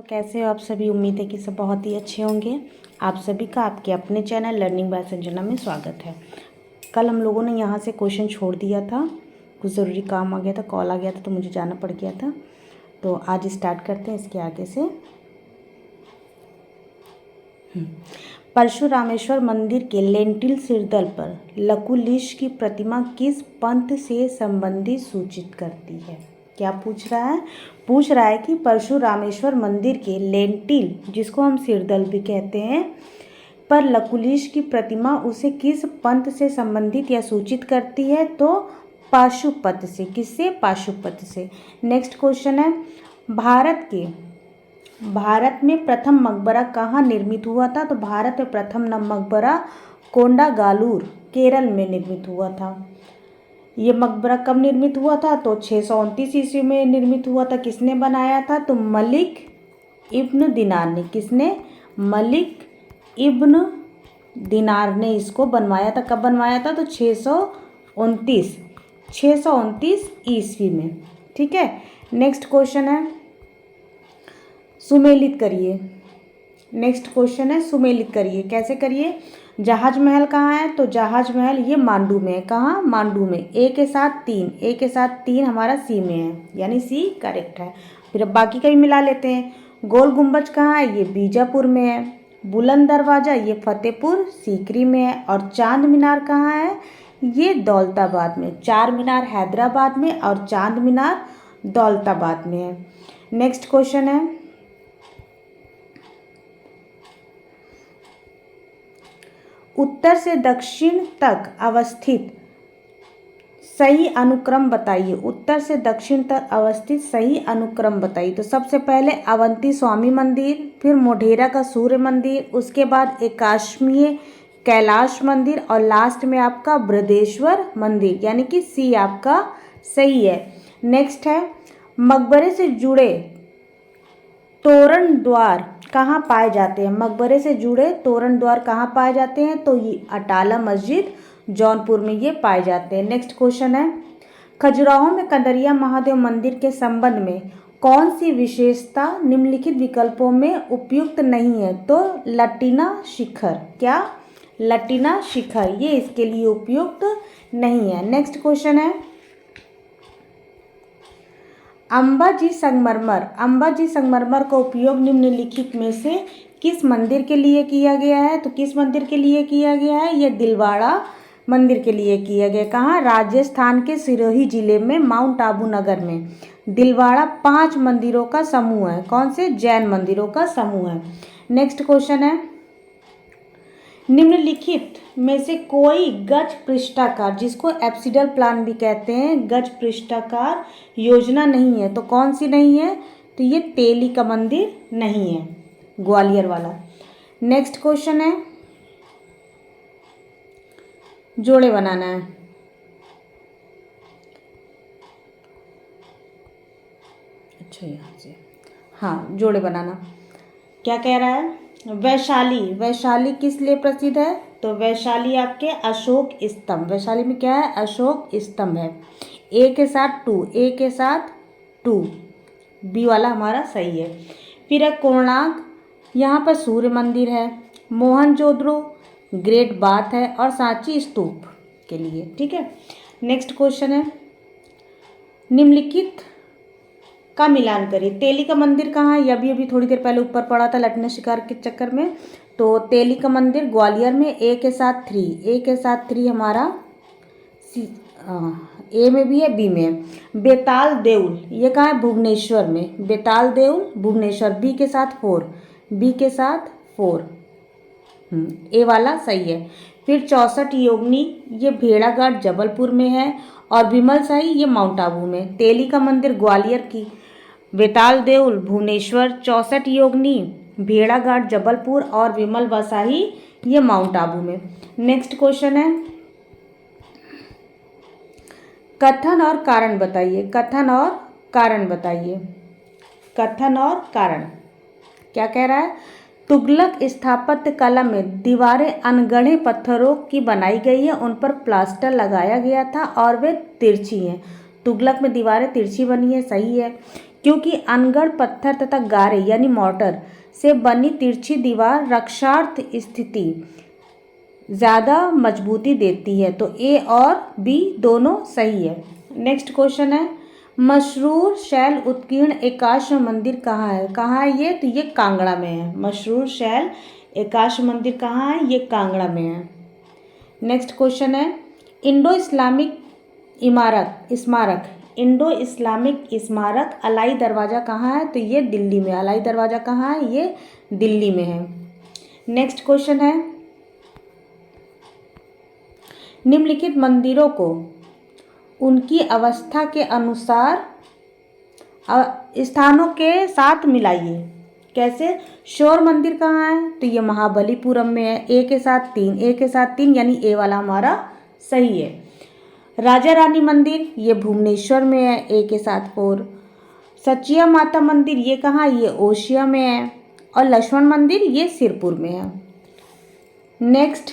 तो कैसे हो आप सभी। उम्मीद है कि सब बहुत ही अच्छे होंगे। आप सभी का आपके अपने चैनल लर्निंग बाय संजना में स्वागत है। कल हम लोगों ने यहाँ से क्वेश्चन छोड़ दिया था, कुछ ज़रूरी काम आ गया था, कॉल आ गया था तो मुझे जाना पड़ गया था। तो आज स्टार्ट करते हैं इसके आगे से। परशुरामेश्वर मंदिर के लेंटिल सिरदल पर लकुलिश की प्रतिमा किस पंथ से संबंधित सूचित करती है? क्या पूछ रहा है? पूछ रहा है कि परशुरामेश्वर मंदिर के लेंटिल, जिसको हम सिरदल भी कहते हैं, पर लकुलिश की प्रतिमा उसे किस पंथ से संबंधित या सूचित करती है? तो पाशुपत से। किससे? पाशुपत से। नेक्स्ट क्वेश्चन है, भारत में प्रथम मकबरा कहाँ निर्मित हुआ था? तो भारत में प्रथम मकबरा कोंडागालूर, केरल में निर्मित हुआ था। ये मकबरा कब निर्मित हुआ था? तो 629 ईस्वी में निर्मित हुआ था। किसने बनाया था? तो मलिक इब्न दिनार ने। किसने? मलिक इब्न दिनार ने इसको बनवाया था। कब बनवाया था? तो 629 ईस्वी में। ठीक है। नेक्स्ट क्वेश्चन है, सुमेलित करिए। नेक्स्ट क्वेश्चन है, सुमेलित करिए। कैसे करिए? जहाज महल कहाँ है? तो जहाज महल ये मांडू में है। कहाँ? मांडू में। ए के साथ 3 हमारा सी में है, यानी सी करेक्ट है। फिर अब बाकी का भी मिला लेते हैं। गोल गुंबज कहाँ है? ये बीजापुर में है। बुलंद दरवाजा ये फतेहपुर सीकरी में है। और चांद मीनार कहाँ है? ये दौलताबाद में। चार मीनार हैदराबाद में और चांद मीनार दौलताबाद में है। नेक्स्ट क्वेश्चन है, उत्तर से दक्षिण तक अवस्थित सही अनुक्रम बताइए। उत्तर से दक्षिण तक अवस्थित सही अनुक्रम बताइए। तो सबसे पहले अवंती स्वामी मंदिर, फिर मोढेरा का सूर्य मंदिर, उसके बाद एकाश्मीय कैलाश मंदिर और लास्ट में आपका बृहदेश्वर मंदिर, यानी कि सी आपका सही है। नेक्स्ट है, मकबरे से जुड़े तोरण द्वार कहाँ पाए जाते हैं? मकबरे से जुड़े तोरण द्वार कहाँ पाए जाते हैं? तो ये अटाला मस्जिद जौनपुर में ये पाए जाते हैं। नेक्स्ट क्वेश्चन है, खजुराहो में कंदरिया महादेव मंदिर के संबंध में कौन सी विशेषता निम्नलिखित विकल्पों में उपयुक्त नहीं है? तो लटीना शिखर। क्या? लटीना शिखर, ये इसके लिए उपयुक्त नहीं है। नेक्स्ट क्वेश्चन है, अंबाजी संगमरमर का उपयोग निम्नलिखित में से किस मंदिर के लिए किया गया है? तो किस मंदिर के लिए किया गया है? यह दिलवाड़ा मंदिर के लिए किया गया। कहाँ? राजस्थान के सिरोही जिले में माउंट आबू नगर में दिलवाड़ा 5 मंदिरों का समूह है। कौन से? जैन मंदिरों का समूह है। नेक्स्ट क्वेश्चन है, निम्नलिखित में से कोई गज पृष्ठाकार, जिसको एप्सिडल प्लान भी कहते हैं, गज पृष्ठाकार योजना नहीं है। तो कौन सी नहीं है? तो ये तेली का मंदिर नहीं है, ग्वालियर वाला। नेक्स्ट क्वेश्चन है, जोड़े बनाना है। अच्छा, यहाँ से हाँ, जोड़े बनाना। क्या कह रहा है? वैशाली किस लिए प्रसिद्ध है? तो वैशाली आपके अशोक स्तंभ। वैशाली में क्या है? अशोक स्तंभ है। ए के साथ 2 बी वाला हमारा सही है। फिर है कोणार्क, यहाँ पर सूर्य मंदिर है। मोहनजोदड़ो ग्रेट बाथ है और सांची स्तूप के लिए। ठीक है। नेक्स्ट क्वेश्चन है, निम्नलिखित का मिलान करिए। तेली का मंदिर कहाँ है? यह भी अभी थोड़ी देर पहले ऊपर पड़ा था लटना शिकार के चक्कर में। तो तेली का मंदिर ग्वालियर में। ए के साथ 3 हमारा ए में भी है, बी में है। बेताल देउल ये कहाँ है? भुवनेश्वर में। बेताल देउल भुवनेश्वर। बी के साथ 4 ए वाला सही है। फिर 64 योगिनी ये भेड़ाघाट जबलपुर में है और विमल शाही ये माउंट आबू में। तेली का मंदिर ग्वालियर की, बेताल देउल भुवनेश्वर, 64 योगिनी भेड़ाघाट जबलपुर और विमल बसाही ये माउंट आबू में। नेक्स्ट क्वेश्चन है, कथन और कारण बताइए। कथन और कारण क्या कह रहा है? तुगलक स्थापत्य कला में दीवारें अनगढ़े पत्थरों की बनाई गई है, उन पर प्लास्टर लगाया गया था और वे तिरछी हैं। तुगलक में दीवारें तिरछी बनी है, सही है। क्योंकि अनगढ़ पत्थर तथा गारे यानी मॉर्टर से बनी तिरछी दीवार रक्षार्थ स्थिति ज़्यादा मजबूती देती है। तो ए और बी दोनों सही है। नेक्स्ट क्वेश्चन है, मशरूर शैल उत्कीर्ण एकाश्म मंदिर कहाँ है? कहाँ है ये? तो ये कांगड़ा में है। मशरूर शैल एकाश्म मंदिर कहाँ है? ये कांगड़ा में है। नेक्स्ट क्वेश्चन है, इंडो इस्लामिक स्मारक अलाई दरवाज़ा कहाँ है? तो ये दिल्ली में। अलाई दरवाज़ा कहाँ है? ये दिल्ली में है। नेक्स्ट क्वेश्चन है, निम्नलिखित मंदिरों को उनकी अवस्था के अनुसार स्थानों के साथ मिलाइए। कैसे? शोर मंदिर कहाँ है? तो ये महाबलीपुरम में है। ए के साथ 3 यानी ए वाला हमारा सही है। राजा रानी मंदिर ये भुवनेश्वर में है। ए के साथ 4। सचिया माता मंदिर ये कहाँ? ये ओशिया में है। और लक्ष्मण मंदिर ये सिरपुर में है। नेक्स्ट,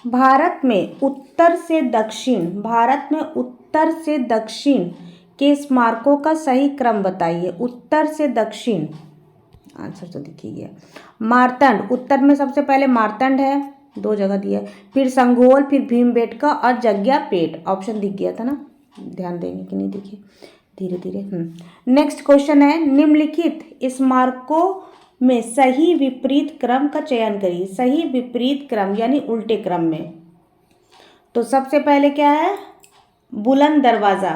भारत में उत्तर से दक्षिण के स्मारकों का सही क्रम बताइए। उत्तर से दक्षिण, आंसर तो दिखिए। मारतंड, उत्तर में सबसे पहले मारतंड है, 2 जगह दिया है। फिर संघोल, फिर भीमबेटका और जग्गियापेट। ऑप्शन दिख गया था ना, ध्यान देंगे कि नहीं दिखे, धीरे धीरे। नेक्स्ट क्वेश्चन है, निम्नलिखित स्मारकों में सही विपरीत क्रम का चयन करिए। सही विपरीत क्रम यानी उल्टे क्रम में। तो सबसे पहले क्या है? बुलंद दरवाज़ा,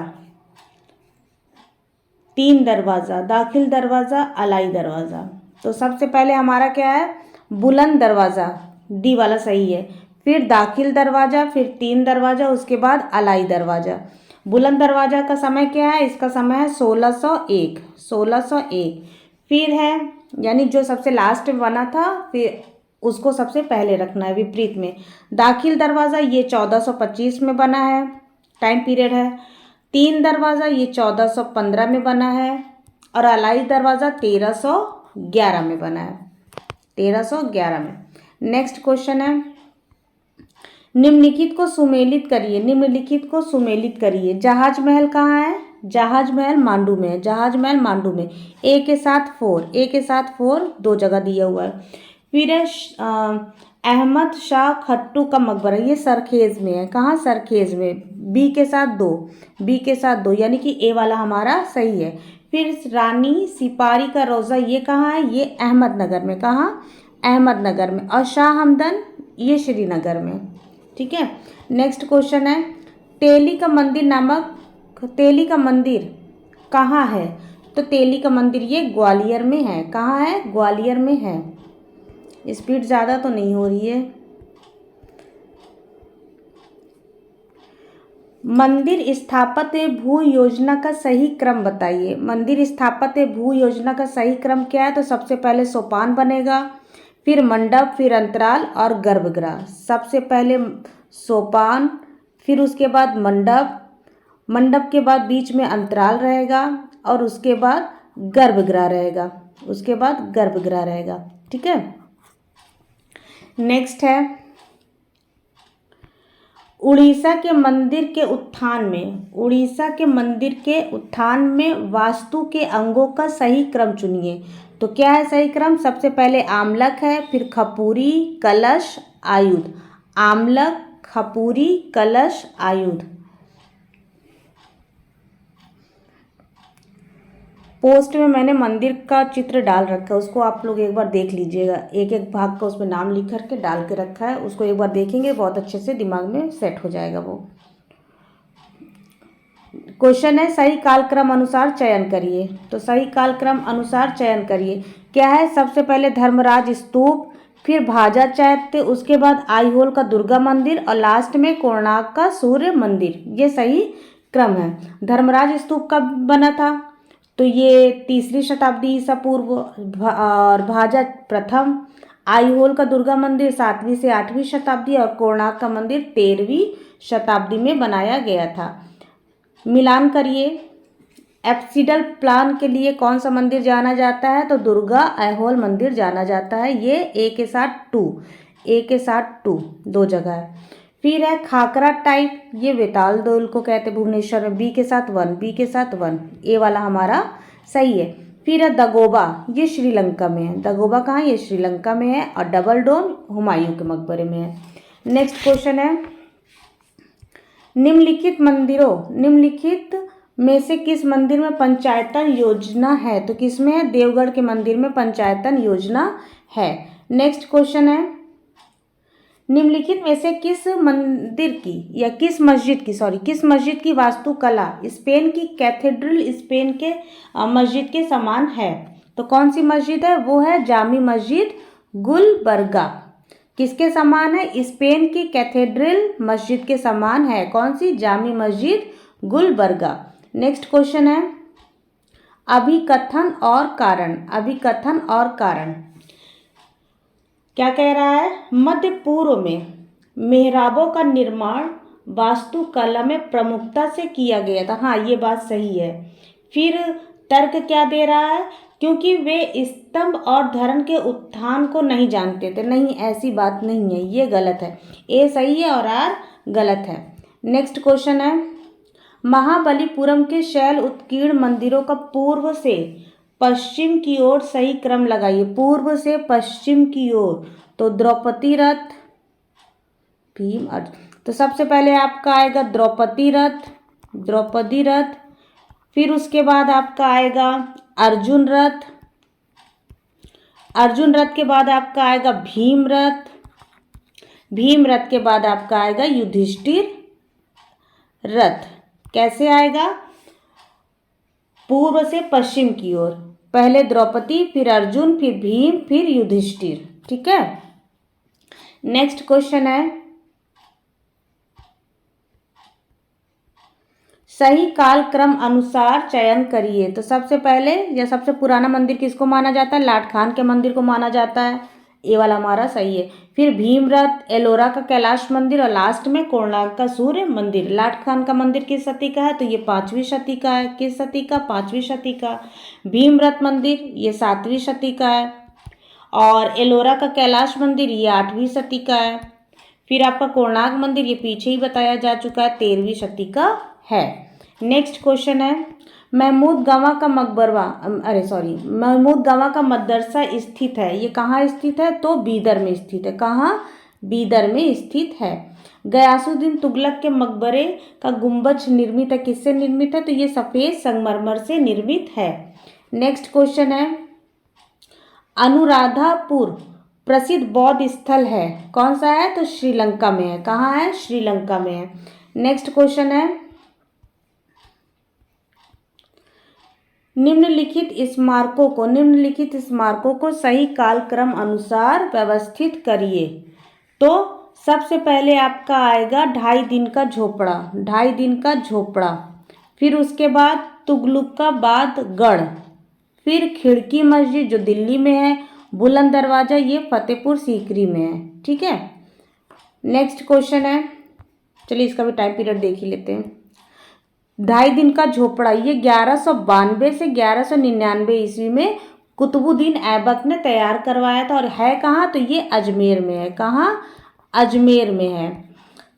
3 दरवाज़ा, दाखिल दरवाज़ा, अलाई दरवाज़ा। तो सबसे पहले हमारा क्या है? बुलंद दरवाज़ा, डी वाला सही है। फिर दाखिल दरवाज़ा, फिर 3 दरवाज़ा, उसके बाद अलाई दरवाज़ा। बुलंद दरवाज़ा का समय क्या है? इसका समय है 1601। फिर है यानी जो सबसे लास्ट में बना था, फिर उसको सबसे पहले रखना है विपरीत में। दाखिल दरवाज़ा ये 1425 में बना है, टाइम पीरियड है। 3 दरवाज़ा ये 1415 में बना है। और अलाई दरवाज़ा 1311 में बना है, 1311 में। नेक्स्ट क्वेश्चन है, निम्नलिखित को सुमेलित करिए। जहाज महल कहाँ है? जहाज महल मांडू में है। जहाज महल मांडू में। ए के साथ 4, 2 जगह दिया हुआ है। फिर है अहमद शाह खट्टू का मकबरा, ये सरखेज में है। कहाँ? सरखेज में। बी के साथ 2 यानी कि ए वाला हमारा सही है। फिर रानी सिपारी का रोज़ा ये कहाँ है? ये अहमदनगर में। कहाँ? अहमदनगर में। और शाह हमदन ये श्रीनगर में। ठीक है। नेक्स्ट क्वेश्चन है, तेली का मंदिर कहाँ है? तो तेली का मंदिर ये ग्वालियर में है। कहाँ है? ग्वालियर में है। स्पीड ज़्यादा तो नहीं हो रही है। मंदिर स्थापत्य भू योजना का सही क्रम बताइए। मंदिर स्थापत्य भू योजना का सही क्रम क्या है? तो सबसे पहले सोपान बनेगा, फिर मंडप, फिर अंतराल और गर्भगृह। सबसे पहले सोपान, फिर उसके बाद मंडप के बाद बीच में अंतराल रहेगा और उसके बाद गर्भगृह रहेगा। ठीक है। नेक्स्ट है, उड़ीसा के मंदिर के उत्थान में वास्तु के अंगों का सही क्रम चुनिए। तो क्या है सही क्रम? सबसे पहले आमलक है, फिर खपूरी, कलश, आयुध। आमलक, खपूरी, कलश, आयुध। पोस्ट में मैंने मंदिर का चित्र डाल रखा है, उसको आप लोग एक बार देख लीजिएगा। एक एक भाग का उसमें नाम लिख करके डाल के रखा है, उसको एक बार देखेंगे, बहुत अच्छे से दिमाग में सेट हो जाएगा वो। क्वेश्चन है, सही कालक्रम अनुसार चयन करिए। तो सही कालक्रम अनुसार चयन करिए क्या है? सबसे पहले धर्मराज स्तूप, फिर भाजा चैत्य, उसके बाद आईहोल का दुर्गा मंदिर और लास्ट में कोणार्क का सूर्य मंदिर। ये सही क्रम है। धर्मराज स्तूप कब बना था? तो ये 3री शताब्दी ईसा पूर्व, और भाजा प्रथम। आईहोल का दुर्गा मंदिर 7वीं से 8वीं शताब्दी और कोणार्क का मंदिर 13वीं शताब्दी में बनाया गया था। मिलान करिए, एप्सिडल प्लान के लिए कौन सा मंदिर जाना जाता है? तो दुर्गा ऐहोल मंदिर जाना जाता है। ये ए के साथ टू दो जगह है। फिर है खाकरा टाइप, ये बेताल दोल को कहते हैं भुवनेश्वर में, बी के साथ वन, ए वाला हमारा सही है। फिर है दगोबा, ये श्रीलंका में है। दगोबा कहाँ? ये श्रीलंका में है। और डबल डोम हुमायूं के मकबरे में है। नेक्स्ट क्वेश्चन है, निम्नलिखित में से किस मंदिर में पंचायतन योजना है? तो किस में है? देवगढ़ के मंदिर में पंचायतन योजना है। नेक्स्ट क्वेश्चन है, निम्नलिखित में से किस मस्जिद की वास्तुकला स्पेन की कैथेड्रल स्पेन के मस्जिद के समान है? तो कौन सी मस्जिद है? वो है जामी मस्जिद गुलबर्गा। किसके समान है? स्पेन की कैथेड्रल मस्जिद के समान है। कौन सी? जामी मस्जिद गुलबर्गा। नेक्स्ट क्वेश्चन है, अभिकथन और कारण क्या कह रहा है? मध्य पूर्व में मेहराबों का निर्माण वास्तुकला में प्रमुखता से किया गया था। हाँ, ये बात सही है। फिर तर्क क्या दे रहा है? क्योंकि वे स्तंभ और धर्म के उत्थान को नहीं जानते थे। नहीं, ऐसी बात नहीं है, ये गलत है। ए सही है और आर गलत है। नेक्स्ट क्वेश्चन है, महाबलीपुरम के शैल उत्कीर्ण मंदिरों का पूर्व से पश्चिम की ओर सही क्रम लगाइए। पूर्व से पश्चिम की ओर, तो द्रौपदी रथ, भीम अर्जुन। तो सबसे पहले आपका आएगा द्रौपदी रथ। फिर उसके बाद आपका आएगा अर्जुन रथ के बाद आपका आएगा भीम रथ के बाद आपका आएगा युधिष्ठिर रथ। कैसे आएगा? पूर्व से पश्चिम की ओर, पहले द्रौपदी, फिर अर्जुन, फिर भीम, फिर युधिष्ठिर। ठीक है। नेक्स्ट क्वेश्चन है, सही काल क्रम अनुसार चयन करिए। तो सबसे पहले या सबसे पुराना मंदिर किसको माना जाता है? लाट खान के मंदिर को माना जाता है। ये वाला हमारा सही है। फिर भीमरथ, एलोरा का कैलाश मंदिर और लास्ट में कोणार्क का सूर्य मंदिर। लाट खान का मंदिर किस सदी का है? तो ये 5वीं शती का है। किस सदी का? 5वीं शती का। भीमरथ मंदिर ये 7वीं शती का है। और एलोरा का कैलाश मंदिर ये 8वीं शती का है। फिर आपका कोणार्क मंदिर ये पीछे ही बताया जा चुका है, 13वीं शती का है। नेक्स्ट क्वेश्चन है, महमूद गवां का मदरसा स्थित है। ये कहाँ स्थित है? तो बीदर में स्थित है। कहाँ? बीदर में स्थित है। गयासुद्दीन तुगलक के मकबरे का गुंबज निर्मित है। किससे निर्मित है? तो ये सफ़ेद संगमरमर से निर्मित है। नेक्स्ट क्वेश्चन है, अनुराधापुर प्रसिद्ध बौद्ध स्थल है, कौन सा है? तो श्रीलंका में है। कहाँ है? श्रीलंका में है। नेक्स्ट क्वेश्चन है, निम्नलिखित स्मारकों को सही कालक्रम अनुसार व्यवस्थित करिए। तो सबसे पहले आपका आएगा 2.5 दिन का झोपड़ा। फिर उसके बाद तुगलकाबाद गढ़, फिर खिड़की मस्जिद जो दिल्ली में है, बुलंद दरवाज़ा ये फतेहपुर सीकरी में है। ठीक है। नेक्स्ट क्वेश्चन है, चलिए इसका भी टाइम पीरियड देख ही लेते हैं। 2.5 दिन का झोपड़ा ये 1192 से 1199 ईस्वी में कुतुबुद्दीन ऐबक ने तैयार करवाया था। और है कहाँ? तो ये अजमेर में है। कहाँ? अजमेर में है।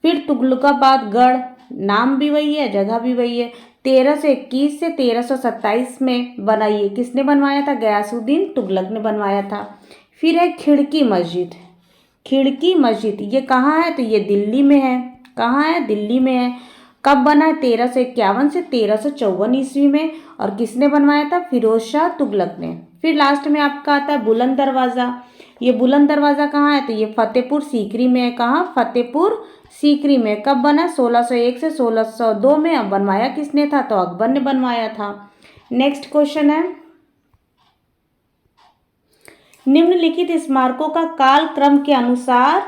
फिर तुगलकाबाद गढ़, नाम भी वही है, जगह भी वही है। 1321 से 1327 में बनाई। किसने बनवाया था? गयासुद्दीन तुगलक ने बनवाया था। फिर है खिड़की मस्जिद ये कहाँ है? तो ये दिल्ली में है। कहाँ है? दिल्ली में है। कब बना है? 1351 से 1354 ईस्वी में। और किसने बनवाया था? फिरोज शाह तुगलक ने। फिर लास्ट में आपका आता है बुलंद दरवाज़ा। ये बुलंद दरवाज़ा कहाँ है? तो ये फतेहपुर सीकरी में है। कहाँ? फतेहपुर सीकरी में। कब बना? 1601 से 1602 में। अब बनवाया किसने था? तो अकबर ने बनवाया था। नेक्स्ट क्वेश्चन है, निम्नलिखित स्मारकों का काल क्रम के अनुसार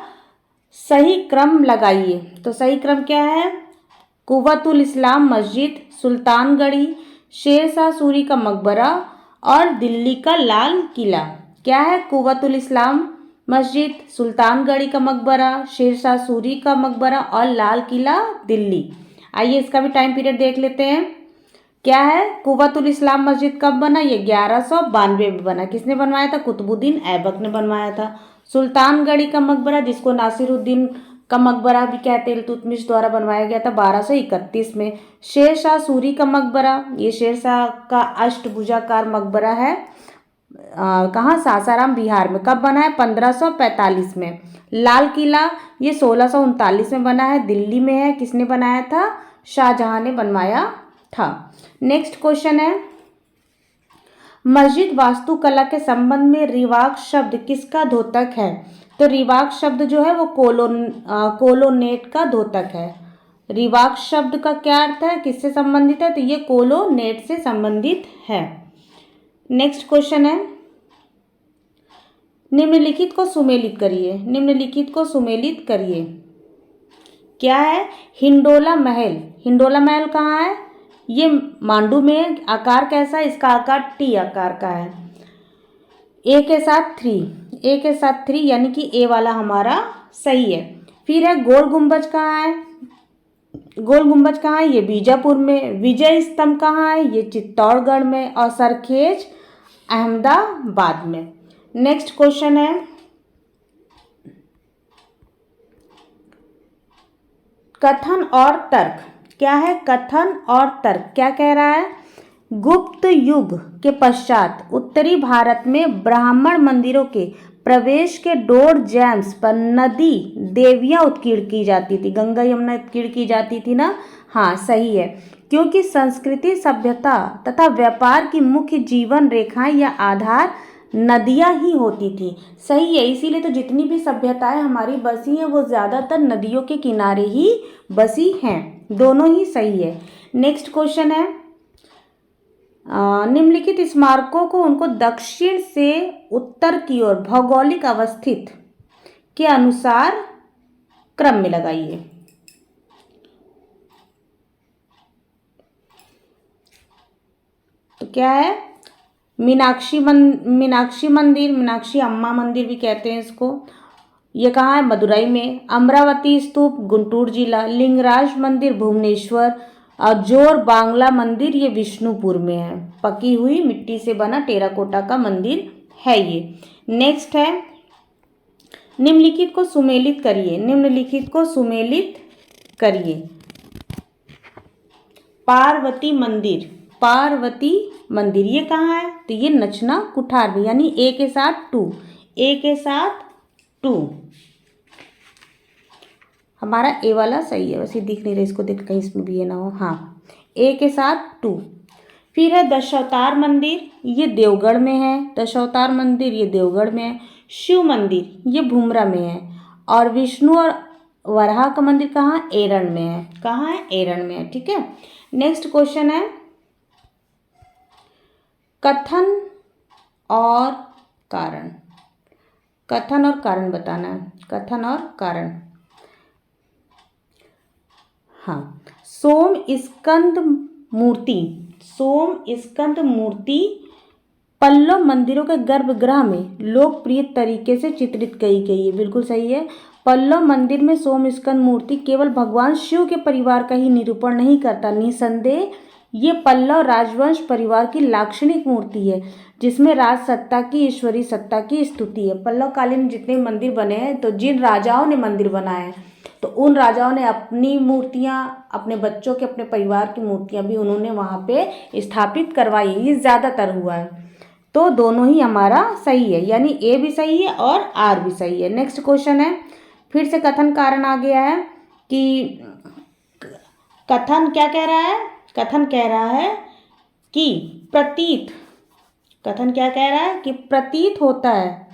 सही क्रम लगाइए। तो सही क्रम क्या है? कुव्वतुल इस्लाम मस्जिद, सुल्तानगढ़ी, शेरशाह सूरी का मकबरा और दिल्ली का लाल किला। क्या है? कुव्वतुल इस्लाम मस्जिद, सुल्तानगढ़ी का मकबरा, शेरशाह सूरी का मकबरा और लाल किला दिल्ली। आइए इसका भी टाइम पीरियड देख लेते हैं। क्या है, कुव्वतुल इस्लाम मस्जिद कब बना, ये 1192 में बना। किसने बनवाया था, कुतुबुद्दीन ऐबक ने बनवाया था। सुल्तानगढ़ी का मकबरा, जिसको नासिरुद्दीन का मकबरा भी कहते हैं, इल्तुतमिश द्वारा बनवाया गया था 1231 में। शेरशाह सूरी का मकबरा, ये शेरशाह का अष्टभुजाकार मकबरा है, कहाँ, सासाराम बिहार में। कब बना है, 1545 में। लाल किला, ये 1639 में बना है, दिल्ली में है। किसने बनाया था, शाहजहां ने बनवाया था। नेक्स्ट क्वेश्चन है, मस्जिद वास्तुकला के संबंध में रिवाक शब्द किसका द्योतक है। तो रिवाक शब्द जो है वो कोलोनेट का द्योतक है। रिवाक शब्द का क्या अर्थ है, किससे संबंधित है, तो ये कोलोनेट से संबंधित है। नेक्स्ट क्वेश्चन है, निम्नलिखित को सुमेलित करिए। निम्नलिखित को सुमेलित करिए। क्या है, हिंडोला महल। हिंडोला महल कहाँ है, ये मांडू में। आकार कैसा है, इसका आकार टी आकार का है। ए के साथ 3, ए के साथ 3 यानी कि ए वाला हमारा सही है। फिर है गोल गुंबज कहाँ है, गोल गुंबज कहाँ है, ये बीजापुर में। विजय स्तंभ कहाँ है, ये चित्तौड़गढ़ में। और सरखेज अहमदाबाद में। नेक्स्ट क्वेश्चन है, कथन और तर्क। क्या है, कथन और तर्क। क्या कह रहा है, गुप्त युग के पश्चात उत्तरी भारत में ब्राह्मण मंदिरों के प्रवेश के डोर जैम्स पर नदी देवियां उत्कीर्ण की जाती थी। गंगा यमुना उत्कीर्ण की जाती थी ना, हाँ सही है। क्योंकि संस्कृति, सभ्यता तथा व्यापार की मुख्य जीवन रेखाएं या आधार नदियां ही होती थी। सही है, इसीलिए तो जितनी भी सभ्यताएं हमारी बसी हैं वो ज़्यादातर नदियों के किनारे ही बसी हैं। दोनों ही सही है। नेक्स्ट क्वेश्चन है, निम्नलिखित स्मारकों को उनको दक्षिण से उत्तर की ओर भौगोलिक अवस्थित के अनुसार क्रम में लगाइए। तो क्या है, मीनाक्षी मंदिर, मीनाक्षी अम्मा मंदिर भी कहते हैं इसको। ये कहाँ है, मदुरई में। अमरावती स्तूप, गुंटूर जिला। लिंगराज मंदिर, भुवनेश्वर। और जोर बांग्ला मंदिर, ये विष्णुपुर में है। पकी हुई मिट्टी से बना टेराकोटा का मंदिर है ये। नेक्स्ट है, निम्नलिखित को सुमेलित करिए। निम्नलिखित को सुमेलित करिए। पार्वती मंदिर, पार्वती मंदिर ये कहाँ है, तो ये नचना कुठार में, यानी ए के साथ 2, ए के साथ 2। हमारा ए वाला सही है, वैसे दिख नहीं रहा, इसको देख कहीं इसमें भी ये ना हो। हाँ, ए के साथ 2। फिर है दशावतार मंदिर, ये देवगढ़ में है। दशावतार मंदिर ये देवगढ़ में है। शिव मंदिर ये भूमरा में है। और विष्णु और वराह का मंदिर कहाँ, एरन में है। कहाँ है, एरन में है। ठीक है। नेक्स्ट क्वेश्चन है, कथन और कारण। कथन और कारण बताना है, कथन और कारण। हाँ, सोम स्कंद मूर्ति, सोम स्कंद मूर्ति पल्लव मंदिरों के गर्भगृह में लोकप्रिय तरीके से चित्रित की गई है। बिल्कुल सही है। पल्लव मंदिर में सोम स्कंद मूर्ति केवल भगवान शिव के परिवार का ही निरूपण नहीं करता, निसंदेह ये पल्लव राजवंश परिवार की लाक्षणिक मूर्ति है, जिसमें राज सत्ता की, ईश्वरी सत्ता की स्तुति है। पल्लव कालीन जितने मंदिर बने हैं, तो जिन राजाओं ने मंदिर बनाए हैं, तो उन राजाओं ने अपनी मूर्तियां, अपने बच्चों के, अपने परिवार की मूर्तियां भी उन्होंने वहाँ पे स्थापित करवाई। ये ज़्यादातर हुआ है। तो दोनों ही हमारा सही है, यानी ए भी सही है और आर भी सही है। नेक्स्ट क्वेश्चन है, फिर से कथन कारण आ गया है कि कथन क्या कह रहा है, कथन कह रहा है कि प्रतीत, कथन क्या कह रहा है कि प्रतीत होता है,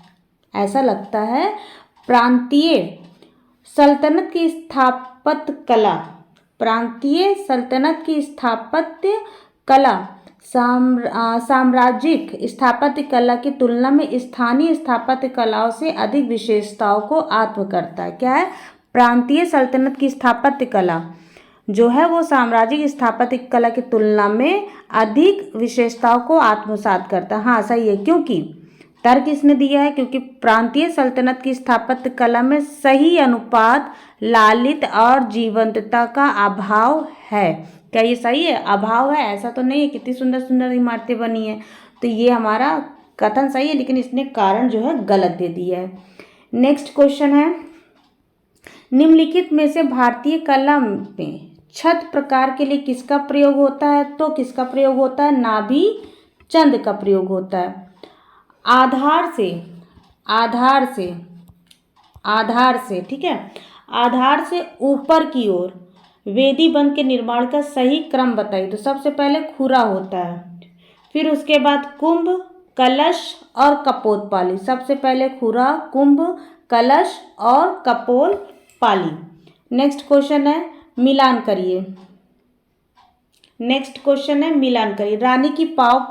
ऐसा लगता है, प्रांतीय सल्तनत की स्थापत्य कला, प्रांतीय सल्तनत की स्थापत्य कला साम्राज्यिक स्थापत्य कला की तुलना में स्थानीय स्थापत्य कलाओं से अधिक विशेषताओं को आत्म करता है। क्या है, प्रांतीय सल्तनत की स्थापत्य कला जो है वो साम्राज्यिक स्थापत्य कला की तुलना में अधिक विशेषताओं को आत्मसात करता है। हाँ सही है, क्योंकि तर्क इसने दिया है, क्योंकि प्रांतीय सल्तनत की स्थापत्य कला में सही अनुपात, लालित और जीवंतता का अभाव है। क्या ये सही है? अभाव है? ऐसा तो नहीं है, कितनी सुंदर सुंदर इमारतें बनी है। तो ये हमारा कथन सही है, लेकिन इसने कारण जो है गलत दे दिया है। नेक्स्ट क्वेश्चन है, निम्नलिखित में से भारतीय कला में छत प्रकार के लिए किसका प्रयोग होता है? तो किसका प्रयोग होता है? नाभि चंद का प्रयोग होता है। आधार से, आधार से, आधार से, ठीक है, आधार से ऊपर की ओर वेदी बंध के निर्माण का सही क्रम बताइए। तो सबसे पहले खुरा होता है, फिर उसके बाद कुंभ, कलश और कपोल पाली। सबसे पहले खुरा, कुंभ, कलश और कपोल पाली। नेक्स्ट क्वेश्चन है, मिलान करिए। नेक्स्ट क्वेश्चन है, मिलान करिए। रानी की बाव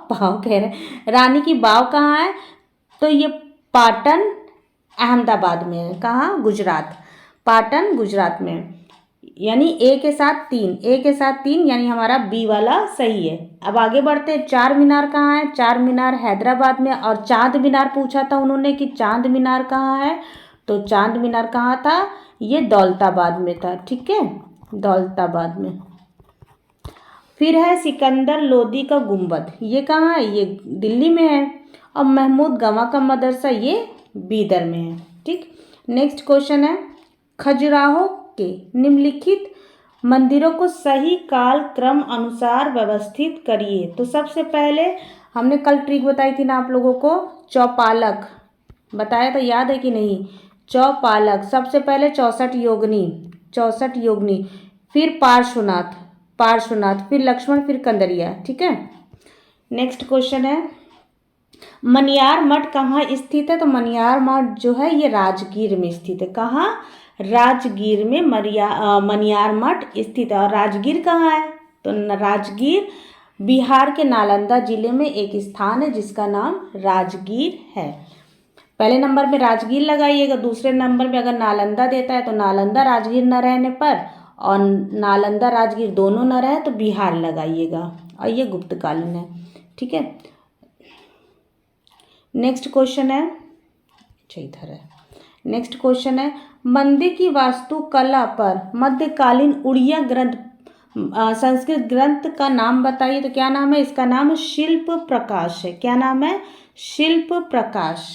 कह रहे, रानी की बाव कहाँ है? तो ये पाटन अहमदाबाद में है। कहाँ? गुजरात। पाटन गुजरात में है। यानी ए के साथ 3, ए के साथ 3, यानी हमारा बी वाला सही है। अब आगे बढ़ते हैं, चार मीनार कहाँ है? चार मीनार हैदराबाद में। और चांद मीनार पूछा था उन्होंने कि चांद मीनार कहाँ है? तो चांद मीनार कहाँ था? ये दौलताबाद में था, ठीक है, दौलताबाद में। फिर है सिकंदर लोदी का गुंबद, ये कहाँ है? ये दिल्ली में है। और महमूद गवा का मदरसा, ये बीदर में है, ठीक। नेक्स्ट क्वेश्चन है, खजुराहो के निम्नलिखित मंदिरों को सही काल क्रम अनुसार व्यवस्थित करिए। तो सबसे पहले हमने कल ट्रिक बताई थी ना आप लोगों को, चौपालक बताया था, याद है कि नहीं? चौपालक, सबसे पहले 64 योगिनी, 64 योगिनी, फिर पार्श्वनाथ, पार्श्वनाथ, फिर लक्ष्मण, फिर कंदरिया, ठीक है। नेक्स्ट क्वेश्चन है, मनियार मठ कहाँ स्थित है? तो मनियार मठ जो है ये राजगीर में स्थित है। कहाँ? राजगीर में मनियार मठ स्थित है। और राजगीर कहाँ है? तो राजगीर बिहार के नालंदा जिले में एक स्थान है जिसका नाम राजगीर है। पहले नंबर में राजगीर लगाइएगा, दूसरे नंबर में अगर नालंदा देता है तो नालंदा राजगीर न रहने पर, और नालंदा राजगीर दोनों न रहे तो बिहार लगाइएगा। और ये गुप्तकालीन है, ठीक है। नेक्स्ट क्वेश्चन है, अच्छा इधर है। नेक्स्ट क्वेश्चन है, मंदिर की वास्तुकला पर मध्यकालीन उड़िया ग्रंथ संस्कृत ग्रंथ का नाम बताइए। तो क्या नाम है? इसका नाम शिल्प प्रकाश है। क्या नाम है? शिल्प प्रकाश।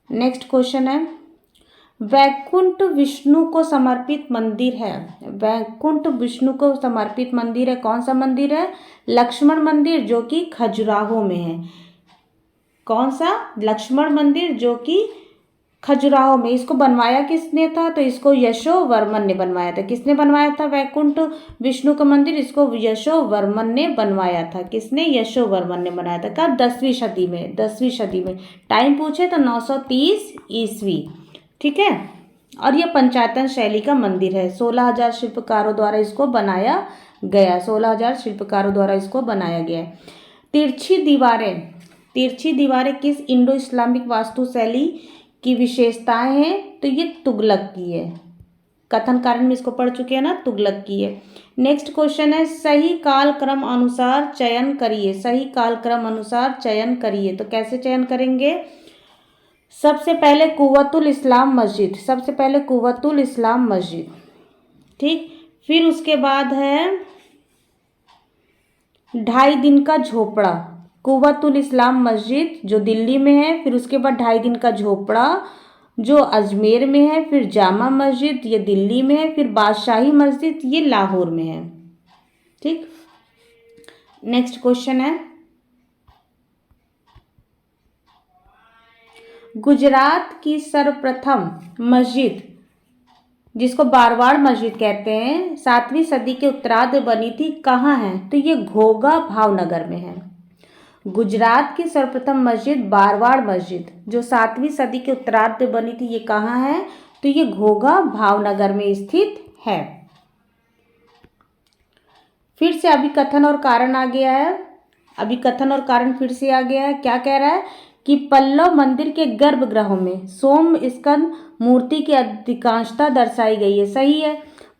नेक्स्ट क्वेश्चन है, वैकुंठ विष्णु को समर्पित मंदिर है। वैकुंठ विष्णु को समर्पित मंदिर है, कौन सा मंदिर है? लक्ष्मण मंदिर, जो कि खजुराहो में है। कौन सा? लक्ष्मण मंदिर, जो कि खजुराहो में। इसको बनवाया किसने था? तो इसको यशोवर्मन ने बनवाया था। किसने बनवाया था वैकुंठ विष्णु का मंदिर? इसको यशोवर्मन ने बनवाया था। किसने? यशोवर्मन ने बनाया था। कब? 10वीं सदी में, 10वीं सदी में। टाइम पूछे तो 930 ईस्वी, ठीक है। और यह पंचायतन शैली का मंदिर है। 16,000 शिल्पकारों द्वारा इसको बनाया गया, 16,000 शिल्पकारों द्वारा इसको बनाया गया है। तिरछी दीवारें, तिरछी दीवारें किस इंडो इस्लामिक वास्तुशैली की विशेषताएं हैं? तो ये तुगलक की है। कथन कारण में इसको पढ़ चुके हैं ना, तुगलक की है। नेक्स्ट क्वेश्चन है, सही काल क्रम अनुसार चयन करिए। सही काल क्रम अनुसार चयन करिए। तो कैसे चयन करेंगे? सबसे पहले कुव्वतुल इस्लाम मस्जिद, सबसे पहले कुव्वतुल इस्लाम मस्जिद, ठीक। फिर उसके बाद है 2.5 दिन का झोपड़ा, कुव्वतुल इस्लाम मस्जिद जो दिल्ली में है। फिर उसके बाद 2.5 दिन का झोपड़ा जो अजमेर में है। फिर जामा मस्जिद, ये दिल्ली में है। फिर बादशाही मस्जिद, ये लाहौर में है, ठीक। नेक्स्ट क्वेश्चन है, गुजरात की सर्वप्रथम मस्जिद, जिसको बारवाड़ मस्जिद कहते हैं, 7वीं सदी के उत्तरार्ध में बनी थी, कहाँ है? तो ये घोघा भावनगर में है। गुजरात की सर्वप्रथम मस्जिद बारवाड़ मस्जिद जो 7वीं सदी के उत्तरार्ध में बनी थी, ये कहाँ है? तो ये घोघा भावनगर में स्थित है। फिर से अभी कथन और कारण आ गया है। अभी कथन और कारण फिर से आ गया है। क्या कह रहा है कि पल्लव मंदिर के गर्भगृहों में सोम स्कंद मूर्ति की अधिकांशता दर्शाई गई है। सही है।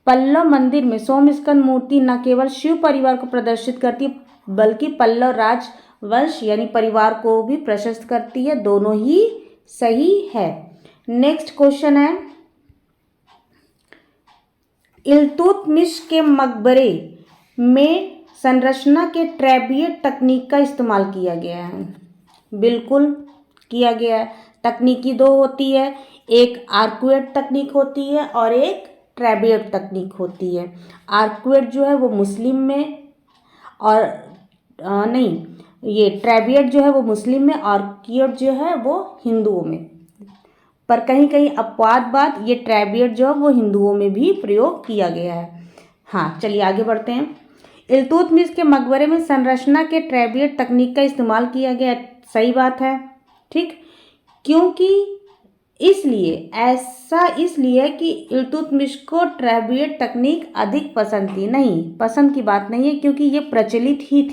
पल्लव मंदिर में सोम स्कंद मूर्ति न केवल शिव परिवार को प्रदर्शित करती है, बल्कि पल्लव राजवंश यानी परिवार को भी प्रशस्त करती है। दोनों ही सही है। नेक्स्ट क्वेश्चन है, इल्तुतमिश के मकबरे में संरचना के ट्रेबियट तकनीक का इस्तेमाल किया गया है। बिल्कुल किया गया है। तकनीकी दो होती है, एक आर्कुएट तकनीक होती है और एक ट्रेबियट तकनीक होती है। आर्कुएट जो है वो मुस्लिम में और नहीं, ये ट्रेबियट जो है वो मुस्लिम में, आर्कुएट जो है वो हिंदुओं में। पर कहीं कहीं अपवाद ये ट्रेबियट जो है वो हिंदुओं में भी प्रयोग किया गया है। हाँ, चलिए आगे बढ़ते हैं। इल्तुतमिश के मकबरे में संरचना के ट्रेबियट तकनीक का इस्तेमाल किया गया, सही बात है, ठीक। क्योंकि इसलिए कि इल्तुतमिश को ट्रेबियट तकनीक अधिक पसंद थी। नहीं, पसंद की बात नहीं है, क्योंकि ये प्रचलित ही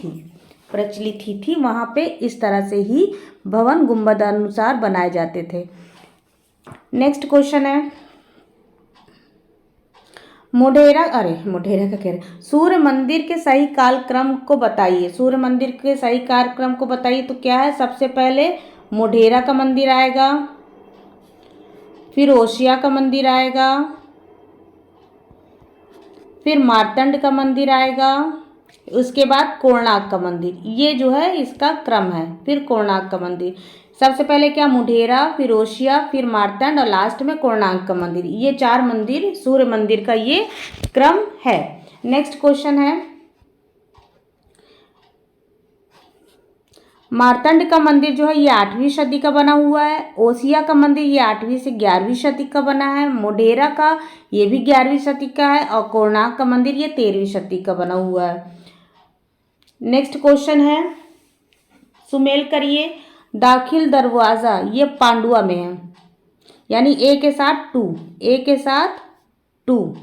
थी वहाँ पे। इस तरह से ही भवन गुंबद अनुसार बनाए जाते थे। नेक्स्ट क्वेश्चन है, मोढेरा का कह रहे, सूर्य मंदिर के सही कालक्रम को बताइए। सूर्य मंदिर के सही कालक्रम को बताइए। तो क्या है, सबसे पहले मोढेरा का मंदिर आएगा, फिर ओसिया का मंदिर आएगा, फिर मार्तंड का मंदिर आएगा, उसके बाद कोणार्क का मंदिर। ये जो है इसका क्रम है। फिर कोणार्क का मंदिर, सबसे पहले क्या, मोढेरा, फिर ओसिया, फिर मार्तंड और लास्ट में कोणार्क का मंदिर। ये 4 मंदिर सूर्य मंदिर का ये क्रम है। नेक्स्ट क्वेश्चन है, मार्तंड का मंदिर जो है ये 8वीं सदी का बना हुआ है। ओसिया का मंदिर ये 8वीं से 11वीं सदी का बना है। मोढेरा का ये भी 11वीं सदी का है और कोणार्क का मंदिर ये 13वीं सदी का बना हुआ है। नेक्स्ट क्वेश्चन है, सुमेल करिए, दाखिल दरवाज़ा ये पांडुआ में है, यानी ए के साथ 2।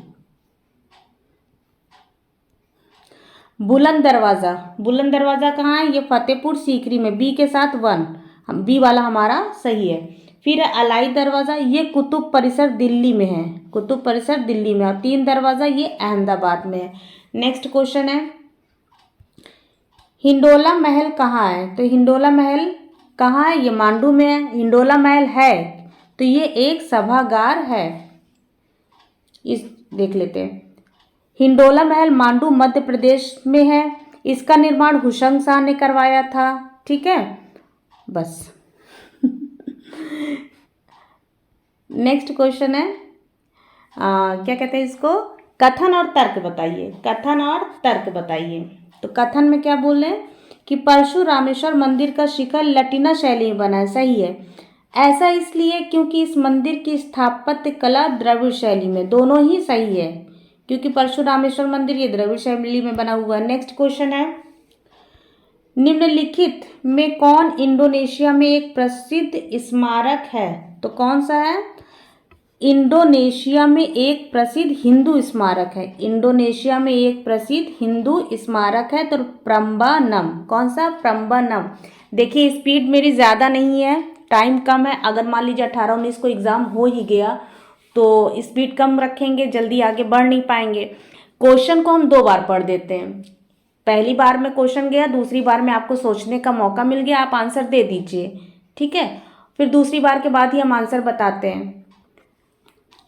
बुलंद दरवाज़ा कहाँ है, ये फतेहपुर सीकरी में, बी के साथ 1, बी वाला हमारा सही है। फिर अलाई दरवाज़ा ये कुतुब परिसर दिल्ली में है, और 3 दरवाज़ा ये अहमदाबाद में है। नेक्स्ट क्वेश्चन है, हिंडोला महल कहाँ है। तो हिंडोला महल कहाँ है, ये मांडू में है। हिंडोला महल है तो ये एक सभागार है। इस देख लेते हैं, हिंडोला महल मांडू मध्य प्रदेश में है। इसका निर्माण हुसैन शाह ने करवाया था, ठीक है, बस। नेक्स्ट क्वेश्चन है, क्या कहते हैं इसको, कथन और तर्क बताइए। तो कथन में क्या बोल रहे हैं कि परशुरामेश्वर मंदिर का शिखर लटीना शैली में बना है, सही है। ऐसा इसलिए क्योंकि इस मंदिर की स्थापत्य कला द्रविड़ शैली में, दोनों ही सही है, क्योंकि परशुरामेश्वर मंदिर ये द्रविड़ शैली में बना हुआ है। नेक्स्ट क्वेश्चन है, निम्नलिखित में कौन इंडोनेशिया में एक प्रसिद्ध स्मारक है। तो कौन सा है, इंडोनेशिया में एक प्रसिद्ध हिंदू स्मारक है। इंडोनेशिया में एक प्रसिद्ध हिंदू स्मारक है, तो प्रम्बानम। कौन सा, प्रम्बानम। देखिए स्पीड मेरी ज़्यादा नहीं है, टाइम कम है। अगर मान लीजिए 18-19 को एग्ज़ाम हो ही गया तो स्पीड कम रखेंगे, जल्दी आगे बढ़ नहीं पाएंगे। क्वेश्चन को हम 2 बार पढ़ देते हैं। पहली बार में क्वेश्चन गया, दूसरी बार में आपको सोचने का मौका मिल गया, आप आंसर दे दीजिए, ठीक है। फिर दूसरी बार के बाद ही हम आंसर बताते हैं,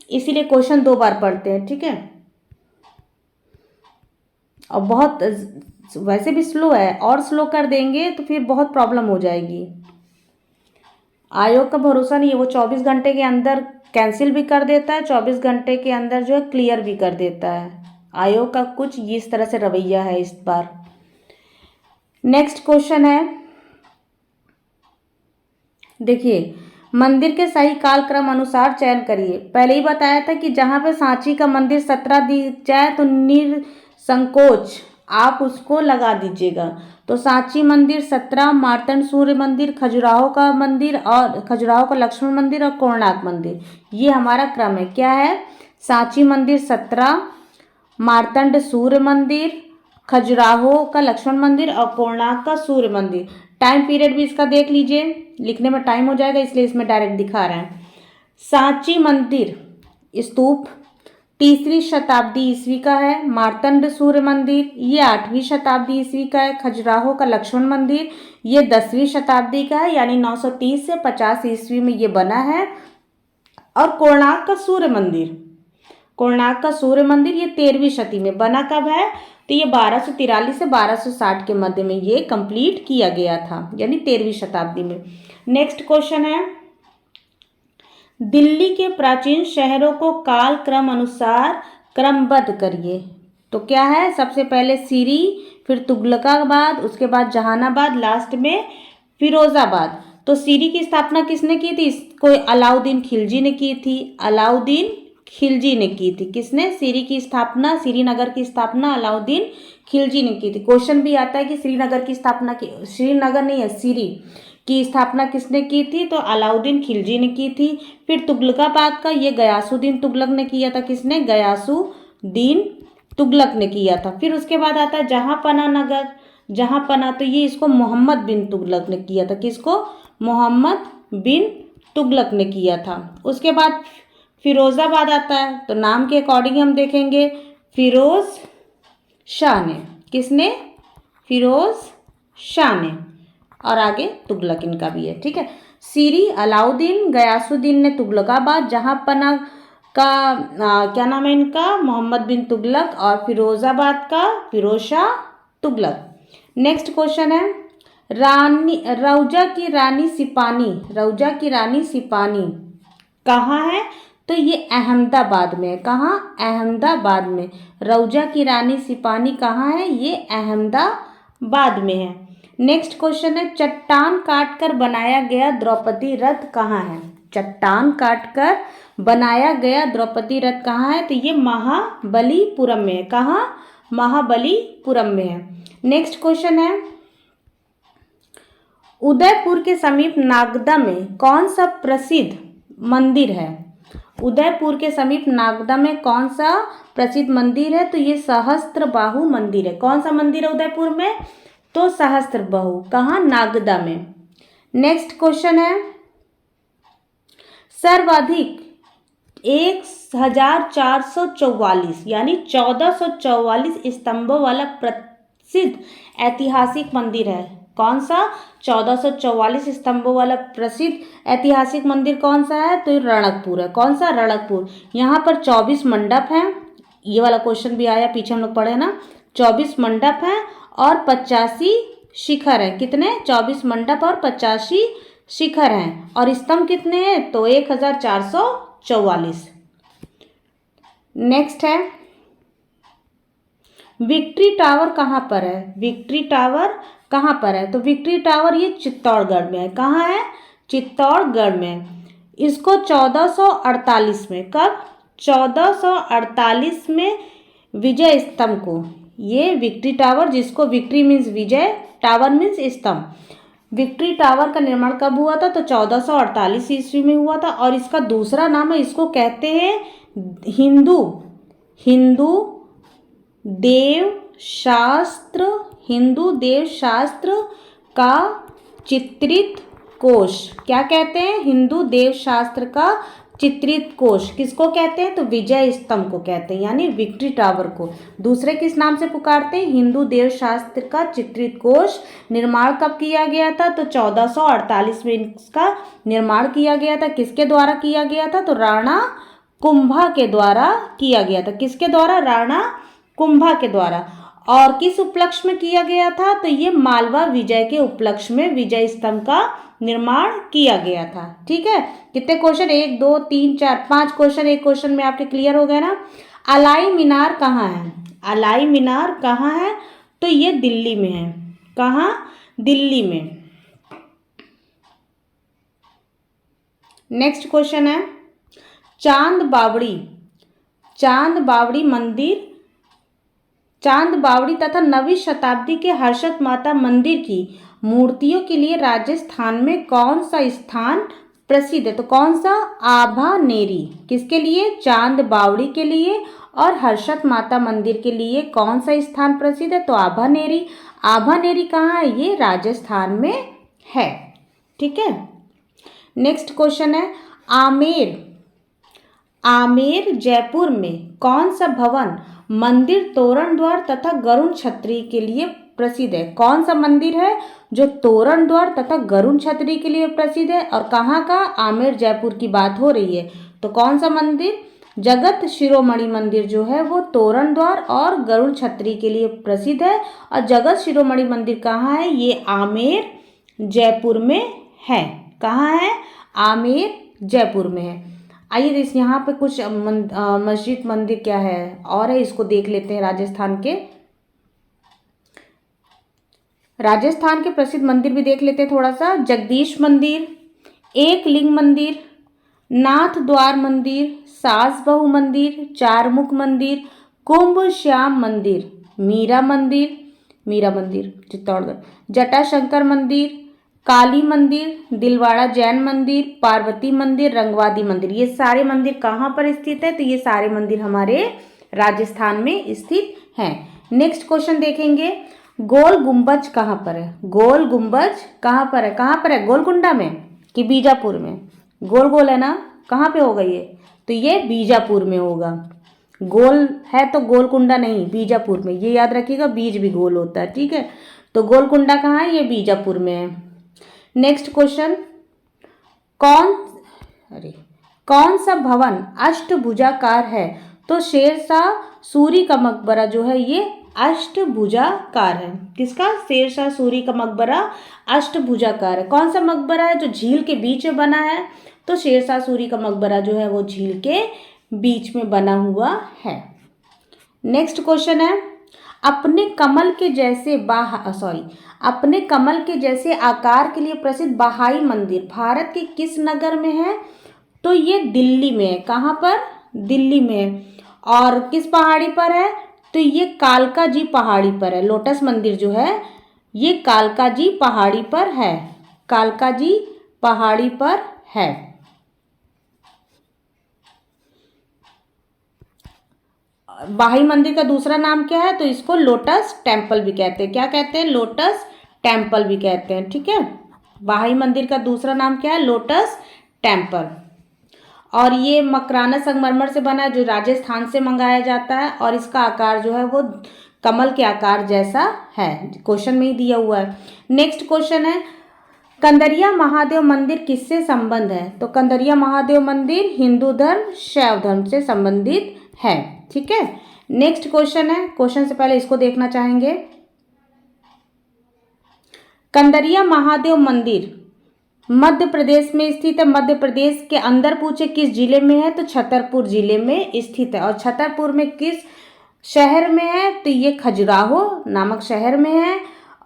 इसीलिए क्वेश्चन 2 बार पढ़ते हैं, ठीक है। और बहुत वैसे भी स्लो है, और स्लो कर देंगे तो फिर बहुत प्रॉब्लम हो जाएगी। आयोग का भरोसा नहीं है, वो 24 घंटे के अंदर कैंसिल भी कर देता है, 24 घंटे के अंदर जो है क्लियर भी कर देता है। आयोग का कुछ इस तरह से रवैया है इस बार। नेक्स्ट क्वेश्चन है, देखिए, मंदिर के सही कालक्रम अनुसार चयन करिए। पहले ही बताया था कि जहाँ पे सांची का मंदिर 17 दी जाए तो निसंकोच आप उसको लगा दीजिएगा। तो सांची मंदिर 17, मार्तंड सूर्य मंदिर, खजुराहो का मंदिर और खजुराहो का लक्ष्मण मंदिर और कोणार्क मंदिर, ये हमारा क्रम है। क्या है, सांची मंदिर 17, मार्तंड सूर्य मंदिर, खजुराहो का लक्ष्मण मंदिर और कोणार्क का सूर्य मंदिर। टाइम पीरियड भी इसका देख लीजिए, लिखने में टाइम हो जाएगा इसलिए इसमें डायरेक्ट दिखा रहे हैं। सांची मंदिर स्तूप 3री शताब्दी ईस्वी का है। मार्तंड सूर्य मंदिर ये 8वीं शताब्दी ईस्वी का है। खजुराहो का लक्ष्मण मंदिर ये 10वीं शताब्दी का है, यानी 930 से 50 ईस्वी में ये बना है। और कोणार्क का सूर्य मंदिर कोणार्क का सूर्य मंदिर ये 13वीं शती में बना। कब है? तो ये 1243 से 1260 के मध्य में ये कंप्लीट किया गया था, यानी 13वीं शताब्दी में। नेक्स्ट क्वेश्चन है, दिल्ली के प्राचीन शहरों को काल क्रम अनुसार क्रमबद्ध करिए। तो क्या है? सबसे पहले सीरी, फिर तुगलकाबाद, उसके बाद जहानाबाद, लास्ट में फिरोजाबाद। तो सीरी की स्थापना किसने की थी? इसको अलाउद्दीन खिलजी ने की थी। अलाउद्दीन खिलजी ने की थी। किसने? सीरी की स्थापना, श्रीनगर की स्थापना अलाउद्दीन खिलजी ने की थी। क्वेश्चन भी आता है कि श्रीनगर की स्थापना की, श्रीनगर नहीं है, सीरी की स्थापना किसने की थी? तो अलाउद्दीन खिलजी ने की थी। फिर तुगलकाबाद का ये गयासुद्दीन तुगलक ने किया था। किसने? गयासुद्दीन तुगलक ने किया था। फिर उसके बाद आता है जहांपना नगर, जहांपना, तो ये इसको मोहम्मद बिन तुगलक ने किया था। किसको? मोहम्मद बिन तुगलक ने किया था। उसके बाद फिरोजाबाद आता है, तो नाम के अकॉर्डिंग हम देखेंगे फिरोज शाह ने। किसने? फिरोज शाह ने। और आगे तुगलक इनका भी है, ठीक है। सीरी अलाउद्दीन, गयासुद्दीन ने तुगलकाबाद, जहांपना का क्या नाम है इनका? मोहम्मद बिन तुगलक, और फिरोजाबाद का फिरोज शाह तुगलक। नेक्स्ट क्वेश्चन है, रानी रौजा की रानी सिपानी, रौजा की रानी सिपानी कहाँ है? तो ये अहमदाबाद में है। कहाँ? अहमदाबाद में। रौजा की रानी सिपानी कहाँ है? ये अहमदाबाद में है। नेक्स्ट क्वेश्चन है, चट्टान काटकर बनाया गया द्रौपदी रथ कहाँ है? चट्टान काटकर बनाया गया द्रौपदी रथ कहाँ है? तो ये महाबलीपुरम में है। कहाँ? महाबलीपुरम में है। नेक्स्ट क्वेश्चन है, उदयपुर के समीप नागदा में कौन सा प्रसिद्ध मंदिर है? उदयपुर के समीप नागदा में कौन सा प्रसिद्ध मंदिर है? तो ये सहस्त्रबाहु मंदिर है। कौन सा मंदिर है उदयपुर में? तो सहस्त्रबाहु। कहाँ? नागदा में। नेक्स्ट क्वेश्चन है, सर्वाधिक 1444 यानी 1444 स्तंभों वाला प्रसिद्ध ऐतिहासिक मंदिर है। कौन सा? 1444 स्तंभों वाला प्रसिद्ध ऐतिहासिक मंदिर कौन सा है? तो रणकपुर है। कौन सा? रणकपुर। यहाँ पर 24 मंडप हैं। ये वाला क्वेश्चन भी आया, पीछे हम लोग पढ़े ना। 24 मंडप हैं और 85 शिखर हैं। कितने? 24 मंडप और 85 शिखर हैं। और स्तंभ कितने हैं? तो 1444। नेक्स्ट है, विक्ट्री टावर कहाँ पर है? विक्ट्री टावर कहाँ पर है? तो विक्ट्री टावर ये चित्तौड़गढ़ में है। कहाँ है? चित्तौड़गढ़ में। इसको 1448 में, कब? 1448 में विजय स्तंभ को, ये विक्ट्री टावर, जिसको विक्ट्री मीन्स विजय, टावर मीन्स स्तंभ, विक्ट्री टावर का निर्माण कब हुआ था? तो 1448 ईस्वी में हुआ था। और इसका दूसरा नाम है, इसको कहते हैं हिंदू देव शास्त्र का चित्रित कोश। क्या कहते हैं? हिंदू देव शास्त्र का चित्रित कोश। किसको कहते हैं? तो विजय स्तंभ को कहते हैं, यानी विक्ट्री टावर को। दूसरे किस नाम से पुकारते हैं? हिंदू देव शास्त्र का चित्रित कोश। निर्माण कब किया गया था? तो 1448 में इसका निर्माण किया गया था। किसके द्वारा किया गया था? तो राणा कुंभा के द्वारा किया गया था। किसके द्वारा? राणा कुंभा के द्वारा। और किस उपलक्ष्य में किया गया था? तो ये मालवा विजय के उपलक्ष्य में विजय स्तंभ का निर्माण किया गया था। ठीक है। कितने क्वेश्चन? 1 2 3 4 5 क्वेश्चन एक क्वेश्चन में आपके क्लियर हो गए ना। अलाई मीनार कहाँ है? अलाई मीनार कहाँ है? तो ये दिल्ली में है। कहाँ? दिल्ली में। नेक्स्ट क्वेश्चन है, चांद बावड़ी मंदिर, चांद बावड़ी तथा 9वीं शताब्दी के हर्षद माता मंदिर की मूर्तियों के लिए राजस्थान में कौन सा स्थान प्रसिद्ध है? तो कौन सा? आभानेरी। किसके लिए? चांद बावड़ी के लिए। और हर्षद माता मंदिर के लिए कौन सा स्थान प्रसिद्ध है? तो आभानेरी। आभानेरी कहाँ है? ये राजस्थान में है। ठीक है। नेक्स्ट क्वेश्चन है, आमेर जयपुर में कौन सा भवन मंदिर तोरण द्वार तथा गरुड़ छतरी के लिए प्रसिद्ध है? कौन सा मंदिर है जो तोरण द्वार तथा गरुड़ छतरी के लिए प्रसिद्ध है? और कहाँ का? आमेर जयपुर की बात हो रही है। तो कौन सा मंदिर? जगत शिरोमणि मंदिर जो है वो तोरण द्वार और गरुड़ छतरी के लिए प्रसिद्ध है। और जगत शिरोमणि मंदिर कहाँ है? ये आमेर जयपुर में है। कहाँ है? आमेर जयपुर में है। आइए इस यहाँ पे कुछ मस्जिद मंदिर क्या है और है, इसको देख लेते हैं। राजस्थान के प्रसिद्ध मंदिर भी देख लेते हैं थोड़ा सा। जगदीश मंदिर, एक लिंग मंदिर, नाथ द्वार मंदिर, सास बहू मंदिर, चारमुख मंदिर, कुंभ श्याम मंदिर, मीरा मंदिर चित्तौड़गढ़, जटाशंकर मंदिर, काली मंदिर, दिलवाड़ा जैन मंदिर, पार्वती मंदिर, रंगवादी मंदिर। ये सारे मंदिर कहाँ पर स्थित है? तो ये सारे मंदिर हमारे राजस्थान में स्थित हैं। नेक्स्ट क्वेश्चन देखेंगे, गोल गुंबज कहाँ पर है? गोल गुंबज कहाँ पर है? कहाँ पर है? गोलकुंडा में कि बीजापुर में? गोल गोल है ना, कहाँ पे होगा ये? तो ये बीजापुर में होगा। गोल है तो गोलकुंडा नहीं, बीजापुर में। ये याद रखिएगा, बीज भी गोल होता है, ठीक है। तो गोलकुंडा कहाँ है? ये बीजापुर में है। नेक्स्ट क्वेश्चन, कौन सा भवन अष्टभुजाकार है? तो शेरशाह सूरी का मकबरा जो है ये अष्टभुजाकार है। किसका? शेरशाह सूरी का मकबरा अष्टभुजाकार है। कौन सा मकबरा है? जो झील के बीच में बना है। तो शेरशाह सूरी का मकबरा जो है वो झील के बीच में बना हुआ है। नेक्स्ट क्वेश्चन है, अपने कमल के जैसे आकार के लिए प्रसिद्ध बहाई मंदिर भारत के किस नगर में है? तो ये दिल्ली में है। कहाँ पर? दिल्ली में है। और किस पहाड़ी पर है? तो ये कालका जी पहाड़ी पर है। लोटस मंदिर जो है ये कालका जी पहाड़ी पर है। कालका जी पहाड़ी पर है। बाही मंदिर का दूसरा नाम क्या है? तो इसको लोटस टेम्पल भी कहते हैं। क्या कहते हैं? लोटस टेम्पल भी कहते हैं, ठीक है। बाही मंदिर का दूसरा नाम क्या है? Lotus temple. और ये मकराना संगमरमर से बना है, जो राजस्थान से मंगाया जाता है। और इसका आकार जो है वो कमल के आकार जैसा है। क्वेश्चन में ही दिया हुआ है। नेक्स्ट क्वेश्चन है, कंदरिया महादेव मंदिर किससे संबंध है? तो कंदरिया महादेव मंदिर हिंदू धर्म शैव धर्म से संबंधित है, ठीक है। नेक्स्ट क्वेश्चन है, क्वेश्चन से पहले इसको देखना चाहेंगे। कंदरिया महादेव मंदिर मध्य प्रदेश में स्थित है। मध्य प्रदेश के अंदर पूछे किस जिले में है? तो छतरपुर जिले में स्थित है। और छतरपुर में किस शहर में है? तो ये खजुराहो नामक शहर में है।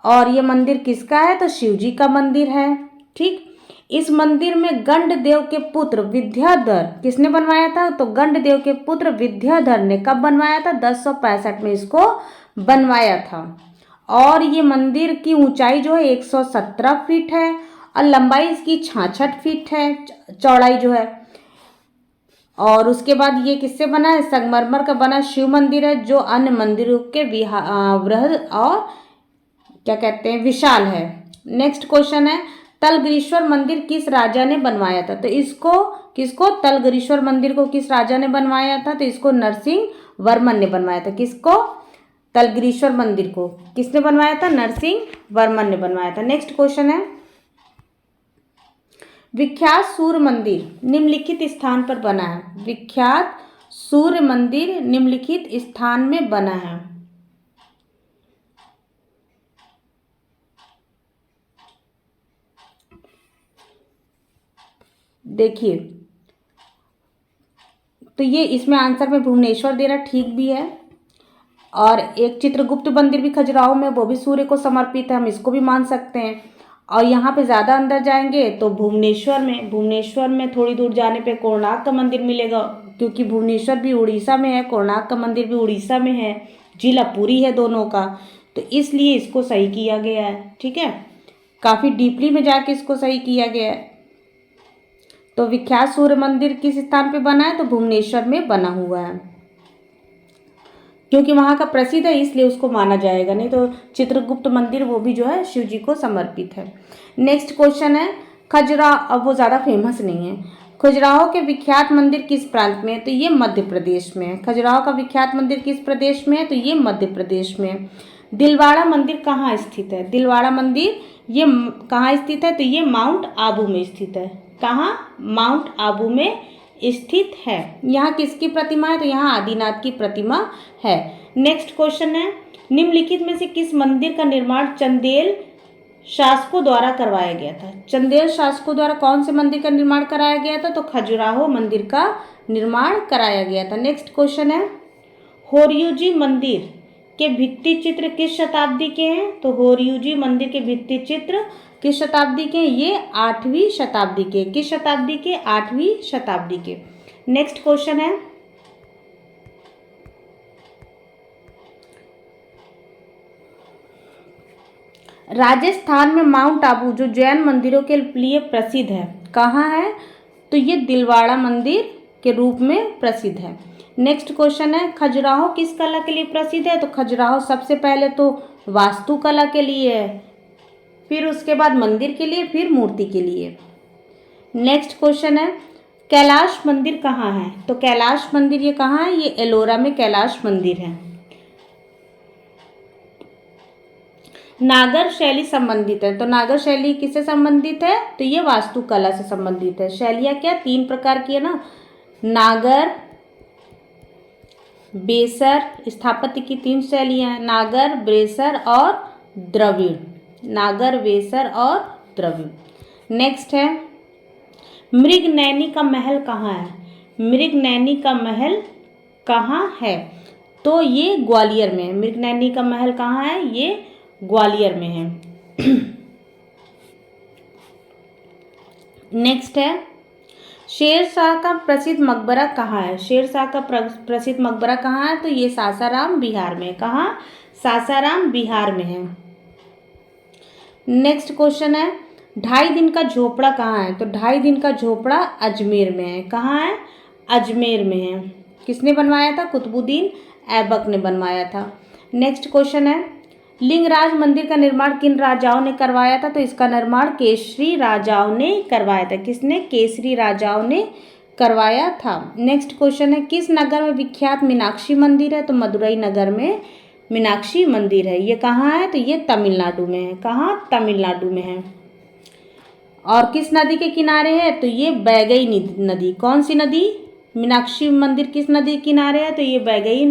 और ये मंदिर किसका है? तो शिव जी का मंदिर है, ठीक। इस मंदिर में गंडदेव के पुत्र विद्याधर किसने बनवाया था? तो गंडदेव के पुत्र विद्याधर ने कब बनवाया था? 1065 में इसको बनवाया था। और ये मंदिर की ऊंचाई जो है 117 फीट है और लंबाई इसकी 66 फीट है, चौड़ाई जो है। और उसके बाद ये किससे बना है? संगमरमर का बना शिव मंदिर है, जो अन्य मंदिरों के बृहद और क्या कहते हैं विशाल है। नेक्स्ट क्वेश्चन है, तलगिरीश्वर मंदिर किस राजा ने बनवाया था? तो इसको किसको? तलगिरीश्वर मंदिर को किस राजा ने बनवाया था? तो इसको नरसिंह वर्मन ने बनवाया था। किसको? तलगिरीश्वर मंदिर को किसने बनवाया था? नरसिंह वर्मन ने बनवाया था। नेक्स्ट क्वेश्चन है, विख्यात सूर्य मंदिर निम्नलिखित स्थान पर बना है। विख्यात सूर्य मंदिर निम्नलिखित स्थान में बना है। देखिए, तो ये इसमें आंसर में भुवनेश्वर दे रहा, ठीक भी है। और एक चित्रगुप्त मंदिर भी खजुराहो में, वो भी सूर्य को समर्पित है, हम इसको भी मान सकते हैं। और यहाँ पे ज़्यादा अंदर जाएंगे तो भुवनेश्वर में थोड़ी दूर जाने पे कोणार्क का मंदिर मिलेगा, क्योंकि भुवनेश्वर भी उड़ीसा में है, कोणार्क का मंदिर भी उड़ीसा में है, जिला पुरी है दोनों का, तो इसलिए इसको सही किया गया है, ठीक है। काफ़ी डीपली में जाके इसको सही किया गया है। तो विख्यात सूर्य मंदिर किस स्थान पे बना है? तो भुवनेश्वर में बना हुआ है, क्योंकि वहाँ का प्रसिद्ध है इसलिए उसको माना जाएगा, नहीं तो चित्रगुप्त मंदिर वो भी जो है शिव जी को समर्पित है। नेक्स्ट क्वेश्चन है, अब वो ज़्यादा फेमस नहीं है। खजुराहो के विख्यात मंदिर किस प्रांत में है? तो ये मध्य प्रदेश में है। खजुराहो का विख्यात मंदिर किस प्रदेश में है? तो ये मध्य प्रदेश में है। दिलवाड़ा मंदिर कहाँ स्थित है? दिलवाड़ा मंदिर ये कहाँ स्थित है? तो ये माउंट आबू में स्थित है। कहाँ? माउंट आबू में स्थित है। यहाँ किसकी प्रतिमा है? तो यहाँ आदिनाथ की प्रतिमा है। नेक्स्ट क्वेश्चन है, निम्नलिखित में से किस मंदिर का निर्माण चंदेल शासकों द्वारा करवाया गया था? चंदेल शासकों द्वारा कौन से मंदिर का निर्माण कराया गया था? तो खजुराहो मंदिर का निर्माण कराया गया था। नेक्स्ट क्वेश्चन है, होर्युजी मंदिर के भित्ति चित्र किस शताब्दी के हैं? तो होर्युजी मंदिर के भित्ति चित्र किस शताब्दी के हैं? ये 8वीं शताब्दी के। किस शताब्दी के? 8वीं शताब्दी के। नेक्स्ट क्वेश्चन है, राजस्थान में माउंट आबू जो जैन मंदिरों के लिए प्रसिद्ध है, कहाँ है? तो ये दिलवाड़ा मंदिर के रूप में प्रसिद्ध है। नेक्स्ट क्वेश्चन है, खजुराहो किस कला के लिए प्रसिद्ध है? तो खजुराहो सबसे पहले तो वास्तुकला के लिए है, फिर उसके बाद मंदिर के लिए, फिर मूर्ति के लिए। नेक्स्ट क्वेश्चन है, कैलाश मंदिर कहाँ है? तो कैलाश मंदिर ये कहाँ है? ये एलोरा में कैलाश मंदिर है। नागर शैली संबंधित है, तो नागर शैली किससे संबंधित है? तो ये वास्तुकला से संबंधित है। शैलियाँ क्या 3 प्रकार की है ना, नागर, बेसर, स्थापत्य की 3 शैलियाँ हैं, नागर, बेसर और द्रविड़। नागर, बेसर और द्रविड़। नेक्स्ट है, मृगनैनी का महल कहाँ है? मृगनैनी का महल कहाँ है? तो ये ग्वालियर में है। मृगनैनी का महल कहाँ है? ये ग्वालियर में है। नेक्स्ट है, शेरशाह का प्रसिद्ध मकबरा कहाँ है? शेरशाह का प्रसिद्ध मकबरा कहाँ है? तो ये सासाराम बिहार में। कहाँ? सासाराम बिहार में है। नेक्स्ट क्वेश्चन है, 2.5 दिन का झोपड़ा कहाँ है? तो 2.5 दिन का झोपड़ा अजमेर में है। कहाँ है? अजमेर में है। किसने बनवाया था? कुतुबुद्दीन ऐबक ने बनवाया था। नेक्स्ट क्वेश्चन है, लिंगराज मंदिर का निर्माण किन राजाओं ने करवाया था? तो इसका निर्माण केसरी राजाओं ने करवाया था। किसने? केसरी राजाओं ने करवाया था। नेक्स्ट क्वेश्चन है, किस नगर में विख्यात मीनाक्षी मंदिर है? तो मदुरई नगर में मीनाक्षी मंदिर है। ये कहाँ है? तो ये तमिलनाडु में है। कहाँ? तमिलनाडु में है। और किस नदी के किनारे है? तो ये बैगई नदी। कौन सी नदी? मीनाक्षी मंदिर किस नदी के किनारे है? तो ये बैगई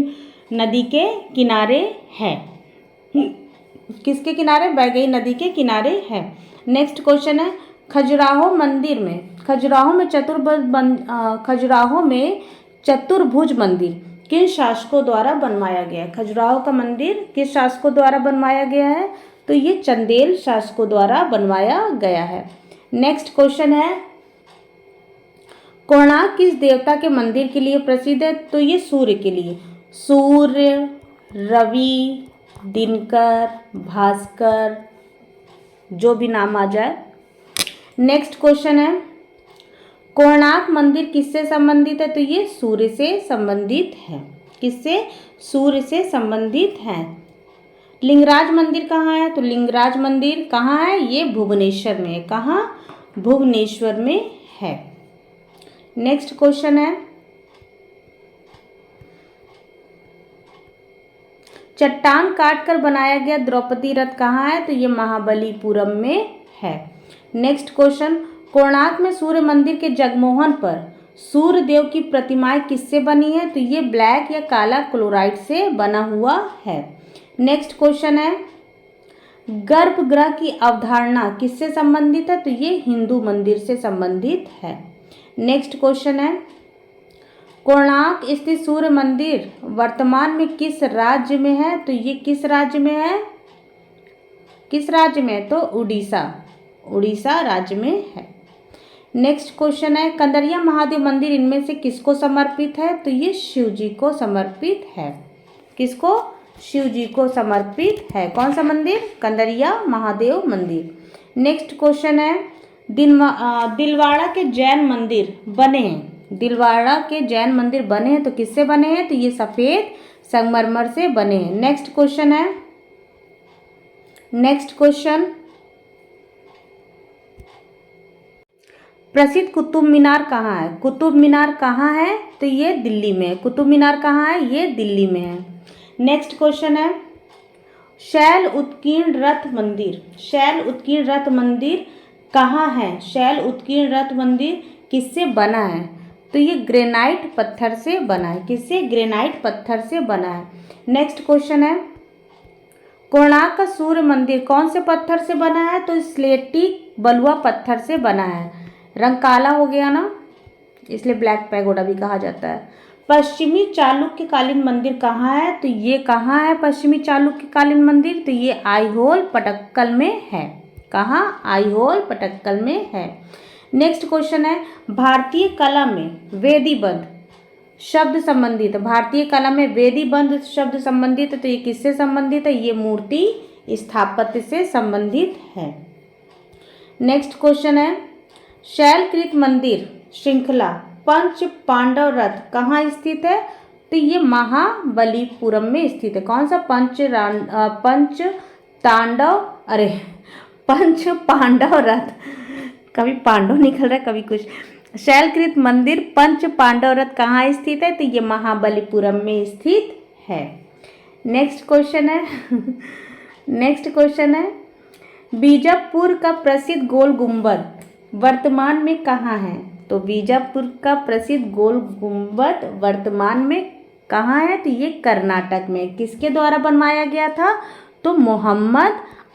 नदी के किनारे है। किसके किनारे? बैगई नदी के किनारे है। नेक्स्ट क्वेश्चन है, खजुराहो मंदिर में, खजुराहो में चतुर्भुज मंदिर किन शासकों द्वारा बनवाया गया? खजुराहो का मंदिर किस शासकों द्वारा बनवाया गया है? तो ये चंदेल शासकों द्वारा बनवाया गया है। नेक्स्ट क्वेश्चन है, कोणार्क किस देवता के मंदिर के लिए प्रसिद्ध है? तो ये सूर्य के लिए। सूर्य, रवि, दिनकर, भास्कर, जो भी नाम आ जाए। नेक्स्ट क्वेश्चन है, कोणार्क मंदिर किससे संबंधित है? तो ये सूर्य से संबंधित है। किससे? सूर्य से संबंधित है। लिंगराज मंदिर कहाँ है? तो लिंगराज मंदिर कहाँ है? ये भुवनेश्वर में है। कहाँ? भुवनेश्वर में है। नेक्स्ट क्वेश्चन है, चट्टान काटकर बनाया गया द्रौपदी रथ कहाँ है? तो ये महाबलीपुरम में है। नेक्स्ट क्वेश्चन, कोणार्क में सूर्य मंदिर के जगमोहन पर सूर्य देव की प्रतिमाएं किससे बनी है? तो ये ब्लैक या काला क्लोराइड से बना हुआ है। नेक्स्ट क्वेश्चन है, गर्भगृह की अवधारणा किससे संबंधित है? तो ये हिंदू मंदिर से संबंधित है। नेक्स्ट क्वेश्चन है, कोणार्क स्थित सूर्य मंदिर वर्तमान में किस राज्य में है? तो ये किस राज्य में है? किस राज्य में? तो उड़ीसा, उड़ीसा राज्य में है। नेक्स्ट क्वेश्चन है, कंदरिया महादेव मंदिर इनमें से किसको समर्पित है? तो ये शिव जी को समर्पित है। किसको? शिव जी को समर्पित है। कौन सा मंदिर? कंदरिया महादेव मंदिर। नेक्स्ट क्वेश्चन है, दिलवाड़ा के जैन मंदिर बने हैं, दिलवाड़ा के जैन मंदिर बने हैं तो किससे बने हैं? तो ये सफ़ेद संगमरमर से बने हैं। नेक्स्ट क्वेश्चन है, नेक्स्ट क्वेश्चन, प्रसिद्ध कुतुब मीनार कहाँ है? कुतुब मीनार कहाँ है? तो ये दिल्ली में है। कुतुब मीनार कहाँ है? ये दिल्ली में है। नेक्स्ट क्वेश्चन है, शैल उत्कीर्ण रथ मंदिर, शैल उत्कीर्ण रथ मंदिर कहाँ है? शैल उत्कीर्ण रथ मंदिर किससे बना है? तो तो ये ग्रेनाइट पत्थर से बना है। किससे? ग्रेनाइट पत्थर से बना है। नेक्स्ट क्वेश्चन है, कोणार्क का सूर्य मंदिर कौन से पत्थर से बना है? तो स्लेटी बलुआ पत्थर से बना है। रंग काला हो गया ना, इसलिए ब्लैक पैगोडा भी कहा जाता है। पश्चिमी चालुक्यकालीन मंदिर कहाँ है? तो ये कहाँ है पश्चिमी चालुक्यकालीन मंदिर? तो ये आईहोल पटक्कल में है। कहाँ? आईहोल पटक्कल में है। नेक्स्ट क्वेश्चन है, भारतीय कला में वेदीबंध शब्द संबंधित, भारतीय कला में वेदीबंध शब्द संबंधित, तो ये किससे संबंधित है? ये मूर्ति स्थापत्य से संबंधित है। नेक्स्ट क्वेश्चन है, शैलकृत मंदिर श्रृंखला पंच पांडव रथ कहाँ स्थित है? तो ये महाबलीपुरम में स्थित है। कौन सा? पंच पांडव रथ, कभी पांडव निकल रहा है कभी कुछ। शैलकृत मंदिर पंच पांडव रथ कहाँ स्थित है? तो ये महाबलीपुरम में स्थित है। नेक्स्ट क्वेश्चन है, बीजापुर का प्रसिद्ध गोल गुंबद वर्तमान में कहाँ है? तो बीजापुर का प्रसिद्ध गोल गुंबद वर्तमान में कहाँ है? तो ये कर्नाटक में। किसके द्वारा बनवाया गया था? तो मोहम्मद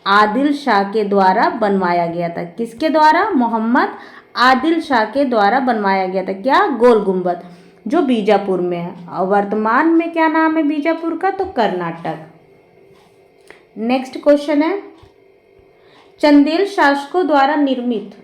आदिल शाह के द्वारा बनवाया गया था। किसके द्वारा? मोहम्मद आदिल शाह के द्वारा बनवाया गया था। क्या? गोल गुंबद, जो बीजापुर में है। और वर्तमान में क्या नाम है बीजापुर का? तो कर्नाटक। नेक्स्ट क्वेश्चन है, चंदेल शासकों द्वारा निर्मित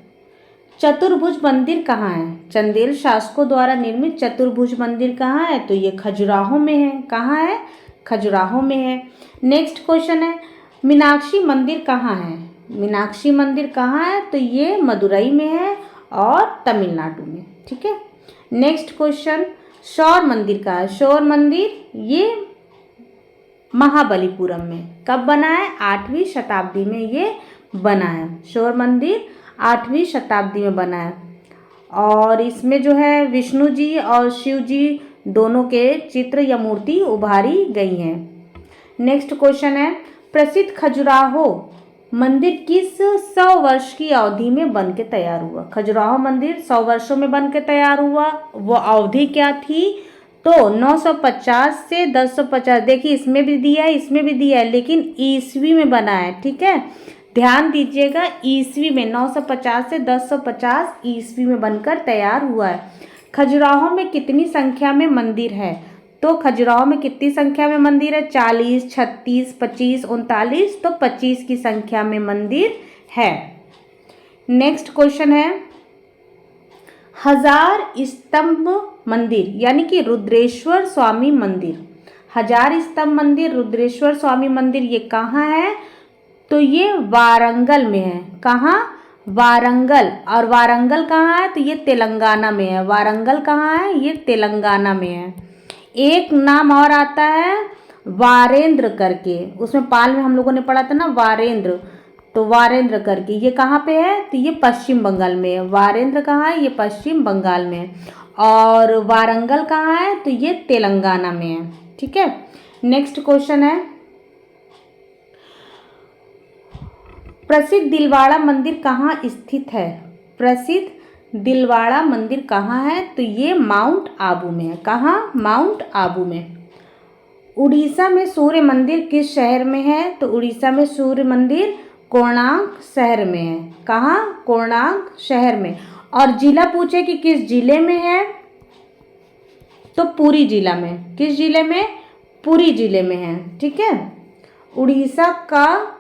चतुर्भुज मंदिर कहाँ है? चंदेल शासकों द्वारा निर्मित चतुर्भुज मंदिर कहाँ है? तो ये खजुराहो में है। कहाँ है? खजुराहो में है। नेक्स्ट क्वेश्चन है, मीनाक्षी मंदिर कहाँ है? मीनाक्षी मंदिर कहाँ है? तो ये मदुरई में है और तमिलनाडु में। ठीक है। नेक्स्ट क्वेश्चन, शौर मंदिर कहाँ है? शौर मंदिर ये महाबलीपुरम में। कब बना है? 8वीं शताब्दी में ये बना है। शौर मंदिर 8वीं शताब्दी में बना है। और इसमें जो है विष्णु जी और शिव जी दोनों के चित्र या मूर्ति उभारी गई हैं। नेक्स्ट क्वेश्चन है, प्रसिद्ध खजुराहो मंदिर किस 100 वर्ष की अवधि में बन के तैयार हुआ? खजुराहो मंदिर 100 वर्षों में बन के तैयार हुआ। वो अवधि क्या थी? तो 950 से 1050। देखिए इसमें भी दिया है, इसमें भी दिया है, लेकिन ईस्वी में बना है। ठीक है, ध्यान दीजिएगा, ईस्वी में 950 से 1050 ईस्वी में बनकर तैयार हुआ है। खजुराहो में कितनी संख्या में मंदिर है? तो खजुराहो में कितनी संख्या में मंदिर है? 40, 36, 25, 39। तो 25 की संख्या में मंदिर है। नेक्स्ट क्वेश्चन है, हजार स्तंभ मंदिर यानी कि रुद्रेश्वर स्वामी मंदिर, हजार स्तंभ मंदिर रुद्रेश्वर स्वामी मंदिर ये कहाँ है? तो ये वारंगल में है। कहाँ? वारंगल। और वारंगल कहाँ है? तो ये तेलंगाना में है। वारंगल कहाँ है? ये तेलंगाना में है। एक नाम और आता है वारेंद्र करके, उसमें पाल में हम लोगों ने पढ़ा था ना वारेंद्र, तो वारेंद्र करके ये कहाँ पे है? तो ये पश्चिम बंगाल में है। वारेंद्र कहाँ है? ये पश्चिम बंगाल में है। और वारंगल कहाँ है? तो ये तेलंगाना में है। ठीक है। नेक्स्ट क्वेश्चन है, प्रसिद्ध दिलवाड़ा मंदिर कहाँ स्थित है? प्रसिद्ध दिलवाड़ा मंदिर कहाँ है? तो ये माउंट आबू में है। कहाँ? माउंट आबू में। उड़ीसा में सूर्य मंदिर किस शहर में है? तो उड़ीसा में सूर्य मंदिर कोणार्क शहर में है। कहाँ? कोणार्क शहर में। और जिला पूछे कि किस जिले में है? तो पुरी जिला में। किस जिले में? पुरी जिले में है। ठीक है। उड़ीसा का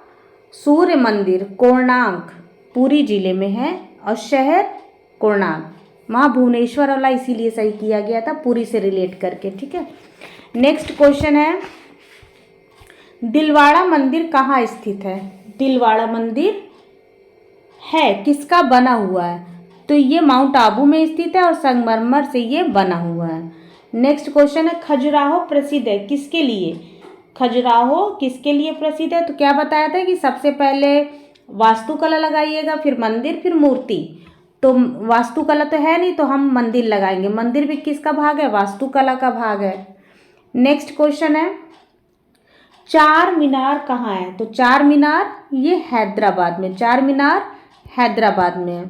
सूर्य मंदिर कोणार्क पुरी जिले में है और शहर कोणार्क। वहाँ भुवनेश्वर वाला इसीलिए सही किया गया था, पुरी से रिलेट करके। ठीक है। नेक्स्ट क्वेश्चन है, दिलवाड़ा मंदिर कहाँ स्थित है? दिलवाड़ा मंदिर है किसका बना हुआ है? तो ये माउंट आबू में स्थित है और संगमरमर से ये बना हुआ है। नेक्स्ट क्वेश्चन है, खजुराहो प्रसिद्ध है किसके लिए? खजुराहो किसके लिए प्रसिद्ध है? तो क्या बताया था कि सबसे पहले वास्तुकला लगाइएगा, फिर मंदिर, फिर मूर्ति। तो वास्तुकला तो है नहीं, तो हम मंदिर लगाएंगे। मंदिर भी किसका भाग है? वास्तुकला का भाग है। नेक्स्ट क्वेश्चन है, चार मीनार कहाँ है? तो चार मीनार ये हैदराबाद में, चार मीनार हैदराबाद में है।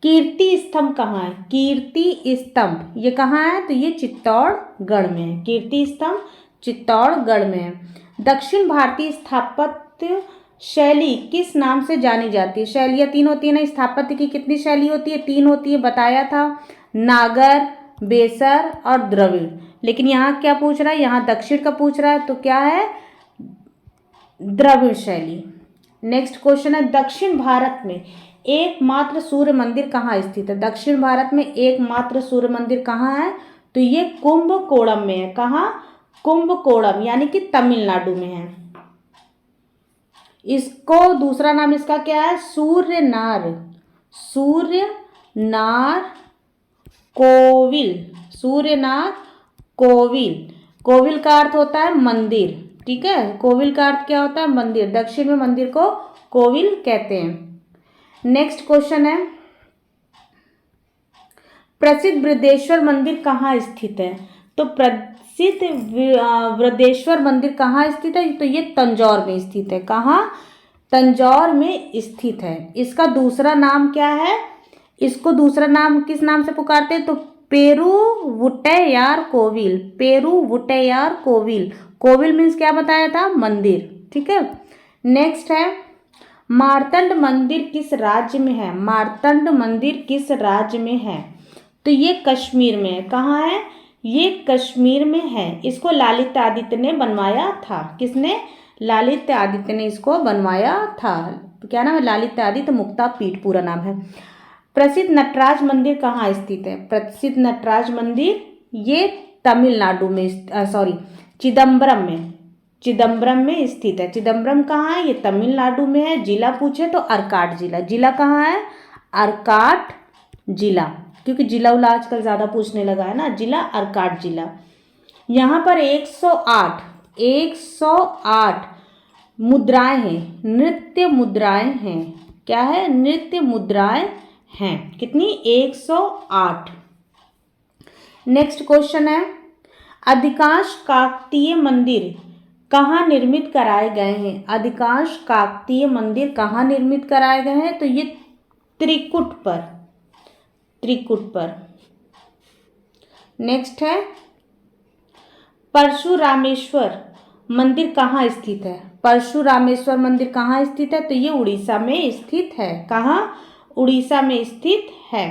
कीर्ति स्तंभ कहाँ है? कीर्ति स्तंभ ये कहाँ है? तो ये चित्तौड़गढ़ में है। कीर्ति स्तंभ चित्तौड़गढ़ में है। दक्षिण भारतीय स्थापत्य शैली किस नाम से जानी जाती है? शैलियाँ 3 होती है ना, स्थापत्य की कितनी शैली होती है? 3 होती है, बताया था, नागर, बेसर और द्रविड़। लेकिन यहाँ क्या पूछ रहा है? यहाँ दक्षिण का पूछ रहा है, तो क्या है? द्रविड़ शैली। नेक्स्ट क्वेश्चन है, दक्षिण भारत में एकमात्र सूर्य मंदिर कहाँ स्थित है? दक्षिण भारत में एकमात्र सूर्य मंदिर कहाँ है? तो ये कुंभकोणम में है। कहाँ? कुंभकोणम, यानी कि तमिलनाडु में है। इसको दूसरा नाम इसका क्या है? सूर्यनार। सूर्यनार कोविल। सूर्यनार कोविल। कोविल का अर्थ होता है मंदिर, ठीक है। कोविल का अर्थ क्या होता है? मंदिर। दक्षिण में मंदिर को कोविल कहते हैं। नेक्स्ट क्वेश्चन है, प्रसिद्ध बृहदेश्वर मंदिर कहाँ स्थित है? तो प्रसिद्ध बृहदेश्वर मंदिर कहाँ स्थित है? तो ये तंजौर में स्थित है। कहाँ? तंजौर में स्थित है। इसका दूसरा नाम क्या है? इसको दूसरा नाम किस नाम से पुकारते हैं? तो पेरुवुट्टैयार कोविल। पेरुवुट्टैयार कोविल। कोविल मीन्स क्या बताया था? मंदिर, ठीक है। नेक्स्ट है, मार्तंड मंदिर किस राज्य में है? मार्तंड मंदिर किस राज्य में है? तो ये कश्मीर में है। कहाँ है? ये कश्मीर में है। इसको लालित्यादित्य ने बनवाया था। किसने? लालित्यादित्य ने इसको बनवाया था। क्या नाम है? लालित्यादित्य मुक्तापीठ पूरा नाम है। प्रसिद्ध नटराज मंदिर कहाँ स्थित है? प्रसिद्ध नटराज मंदिर ये तमिलनाडु में चिदम्बरम में। चिदम्बरम में स्थित है। चिदम्बरम कहाँ है? ये तमिलनाडु में है। जिला पूछे तो अर्काट जिला। जिला कहाँ है? अर्काट जिला, क्योंकि जिला उला आजकल ज़्यादा पूछने लगा है ना। जिला अर्काट जिला। यहाँ पर 108 मुद्राएं हैं, नृत्य मुद्राएं हैं। क्या है? नृत्य मुद्राएं हैं। कितनी? 108। नेक्स्ट क्वेश्चन है, अधिकांश काकतीय मंदिर कहाँ निर्मित कराए गए हैं? अधिकांश काकतीय मंदिर कहाँ निर्मित कराए गए हैं? तो ये त्रिकुट पर। त्रिकुट पर। नेक्स्ट है, परशुरामेश्वर मंदिर कहाँ स्थित है? परशुरामेश्वर मंदिर कहाँ स्थित है? तो ये उड़ीसा में स्थित है। कहाँ? उड़ीसा में स्थित है।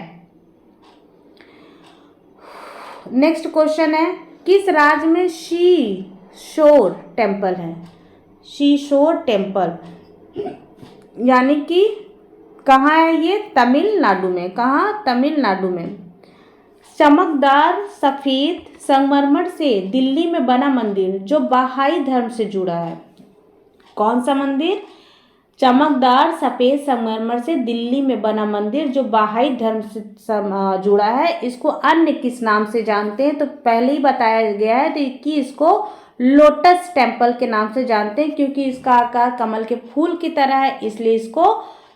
नेक्स्ट क्वेश्चन है, किस राज्य में शीशोर टेम्पल है? शीशोर टेम्पल यानी कि कहाँ है ये? तमिलनाडु में। कहाँ? तमिलनाडु में। चमकदार सफेद संगमरमर से दिल्ली में बना मंदिर जो बहाई धर्म से जुड़ा है, कौन सा मंदिर? चमकदार सफेद संगमरमर से दिल्ली में बना मंदिर जो बहाई धर्म से जुड़ा है, इसको अन्य किस नाम से जानते हैं? तो पहले ही बताया गया है कि इसको लोटस टेम्पल के नाम से जानते हैं, क्योंकि इसका आकार कमल के फूल की तरह है, इसलिए इसको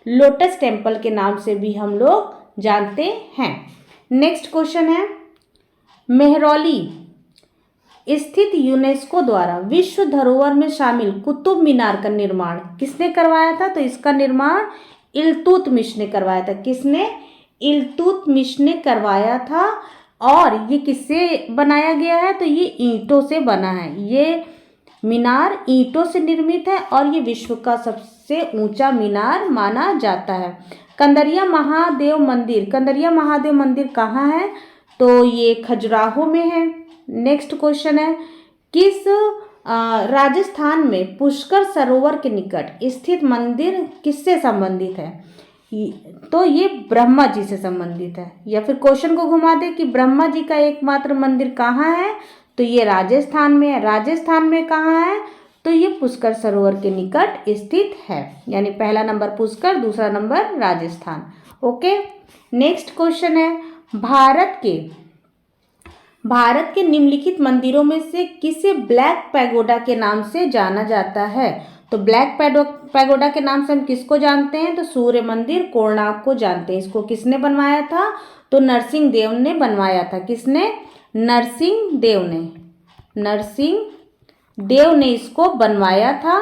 लोटस टेम्पल के नाम से भी हम लोग जानते हैं। नेक्स्ट क्वेश्चन है, मेहरौली स्थित यूनेस्को द्वारा विश्व धरोहर में शामिल कुतुब मीनार का निर्माण किसने करवाया था? तो इसका निर्माण इल्तुतमिश ने करवाया था। किसने? इल्तुतमिश ने करवाया था। और ये किससे बनाया गया है? तो ये ईंटों से बना है। ये मीनार ईंटों से निर्मित है और ये विश्व का सबसे ऊंचा मीनार माना जाता है। कंदरिया महादेव मंदिर। कंदरिया महादेव मंदिर कहाँ है? तो ये खजुराहो में है। नेक्स्ट क्वेश्चन है, किस राजस्थान में पुष्कर सरोवर के निकट स्थित मंदिर किससे संबंधित है? तो ये ब्रह्मा जी से संबंधित है। या फिर क्वेश्चन को घुमा दे कि ब्रह्मा जी का एकमात्र मंदिर कहाँ है? तो ये राजस्थान में है। राजस्थान में कहाँ है? तो ये पुष्कर सरोवर के निकट स्थित है। यानी पहला नंबर पुष्कर, दूसरा number Rajasthan. Okay. Next question है, भारत के निम्नलिखित मंदिरों में से किसे ब्लैक पैगोडा के नाम से जाना जाता है? तो ब्लैक पैगोडा के नाम से हम किसको जानते हैं? तो सूर्य मंदिर कोणार्क को जानते हैं। इसको किसने बनवाया था? तो नरसिंह देव ने बनवाया था। किसने? नरसिंह देव ने। नरसिंह देव ने इसको बनवाया था।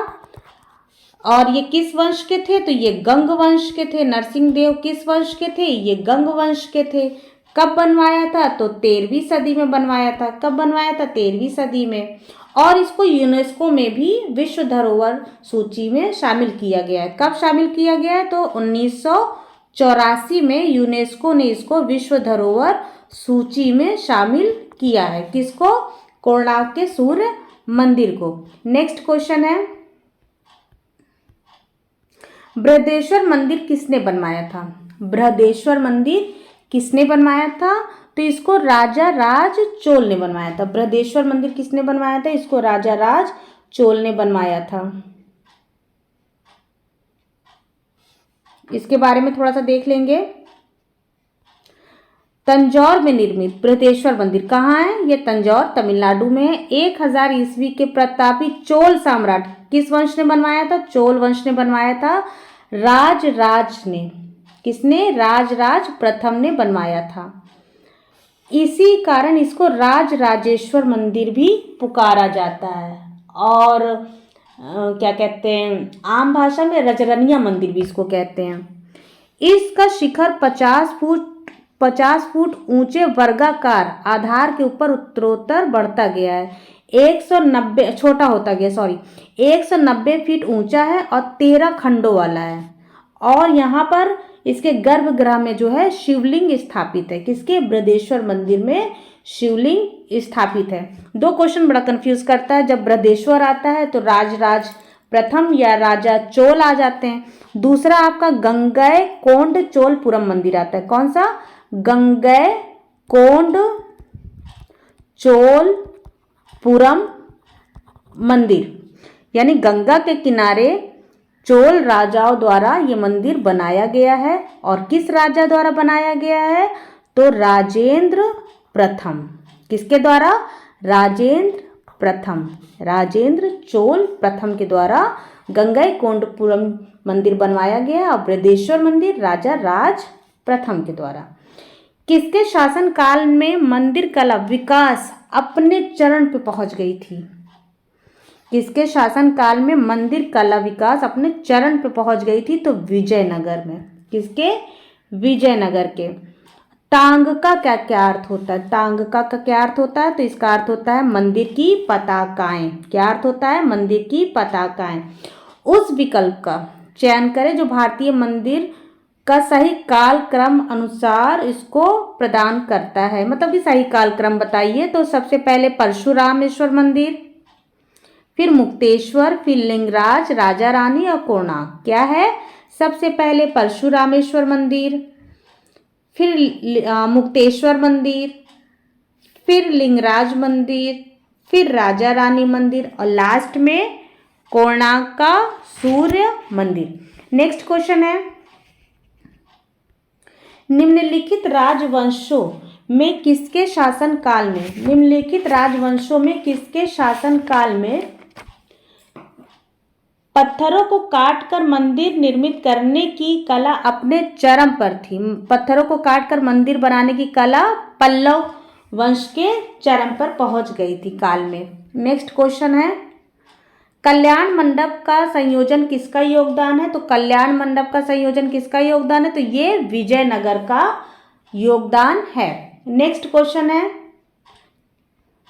और ये किस वंश के थे? तो ये गंग वंश के थे। नरसिंह किस वंश के थे? ये गंग वंश के थे। कब बनवाया था? तो 13वीं सदी में बनवाया था। कब बनवाया था? 13वीं सदी में। और इसको यूनेस्को में भी विश्व धरोहर सूची में शामिल किया गया है। कब शामिल किया गया है? तो 1984 में यूनेस्को ने इसको विश्व धरोहर सूची में शामिल किया है। किसको? कोणार्क के सूर्य मंदिर को। नेक्स्ट क्वेश्चन है, बृहदेश्वर मंदिर किसने बनवाया था? बृहदेश्वर मंदिर किसने बनवाया था? तो इसको राजा राज चोल ने बनवाया था। बृहदेश्वर मंदिर किसने बनवाया था? इसको राजा राज चोल ने बनवाया था। इसके बारे में थोड़ा सा देख लेंगे। तंजौर में निर्मित बृहदेश्वर मंदिर कहाँ है? ये तंजौर तमिलनाडु में है। 1000 ईस्वी के प्रतापी चोल सम्राट किस वंश ने बनवाया था? चोल वंश ने बनवाया था। राज ने। किसने? राज प्रथम ने बनवाया था। इसी कारण इसको राज राजेश्वर मंदिर भी पुकारा जाता है। और क्या कहते हैं, आम भाषा में रजरनिया मंदिर भी इसको कहते हैं। इसका शिखर 50 फुट ऊंचे वर्गाकार आधार के ऊपर उत्तरोत्तर बढ़ता गया है। 190 फीट ऊंचा है और 13 खंडों वाला है। और यहाँ पर इसके गर्भगृह में जो है शिवलिंग स्थापित है। किसके? बृहदेश्वर मंदिर में शिवलिंग स्थापित है। 2 क्वेश्चन बड़ा कंफ्यूज करता है। जब बृहदेश्वर आता है तो राज प्रथम या राजा चोल आ जाते हैं। दूसरा आपका गंगैकोंड चोलपुरम मंदिर आता है। कौन सा? गंगैकोंड चोलपुरम मंदिर, यानी गंगा के किनारे चोल राजाओं द्वारा ये मंदिर बनाया गया है। और किस राजा द्वारा बनाया गया है? तो राजेंद्र प्रथम। किसके द्वारा? राजेंद्र चोल प्रथम के द्वारा गंगैकोंडपुरम मंदिर बनवाया गया और बृहदेश्वर मंदिर राजा राज प्रथम के द्वारा। किसके शासन काल में मंदिर कला विकास अपने चरण पे पहुंच गई थी? किसके शासन काल में मंदिर कला विकास अपने चरण पे पहुंच गई थी? तो विजयनगर में। किसके? विजयनगर के। टांग का क्या क्या अर्थ होता है? टांग का क्या अर्थ होता है? तो इसका अर्थ होता है मंदिर की पताकाएं। क्या अर्थ होता है? मंदिर की पताकाएं। उस विकल्प का चयन करें जो भारतीय मंदिर का सही काल क्रम अनुसार इसको प्रदान करता है। मतलब कि सही काल क्रम बताइए। तो सबसे पहले परशुरामेश्वर मंदिर, फिर मुक्तेश्वर, फिर लिंगराज, राजा रानी और कोणार्क। क्या है? सबसे पहले परशुरामेश्वर मंदिर, फिर मुक्तेश्वर मंदिर, फिर लिंगराज मंदिर, फिर राजा रानी मंदिर और लास्ट में कोणार्क का सूर्य मंदिर। नेक्स्ट क्वेश्चन है, निम्नलिखित राजवंशों में किसके शासन काल में पत्थरों को काटकर मंदिर निर्मित करने की कला अपने चरम पर थी? पत्थरों को काटकर मंदिर बनाने की कला पल्लव वंश के चरम पर पहुंच गई थी काल में। नेक्स्ट क्वेश्चन है, कल्याण मंडप का संयोजन किसका योगदान है? तो कल्याण मंडप का संयोजन किसका योगदान है? तो ये विजयनगर का योगदान है। नेक्स्ट क्वेश्चन है,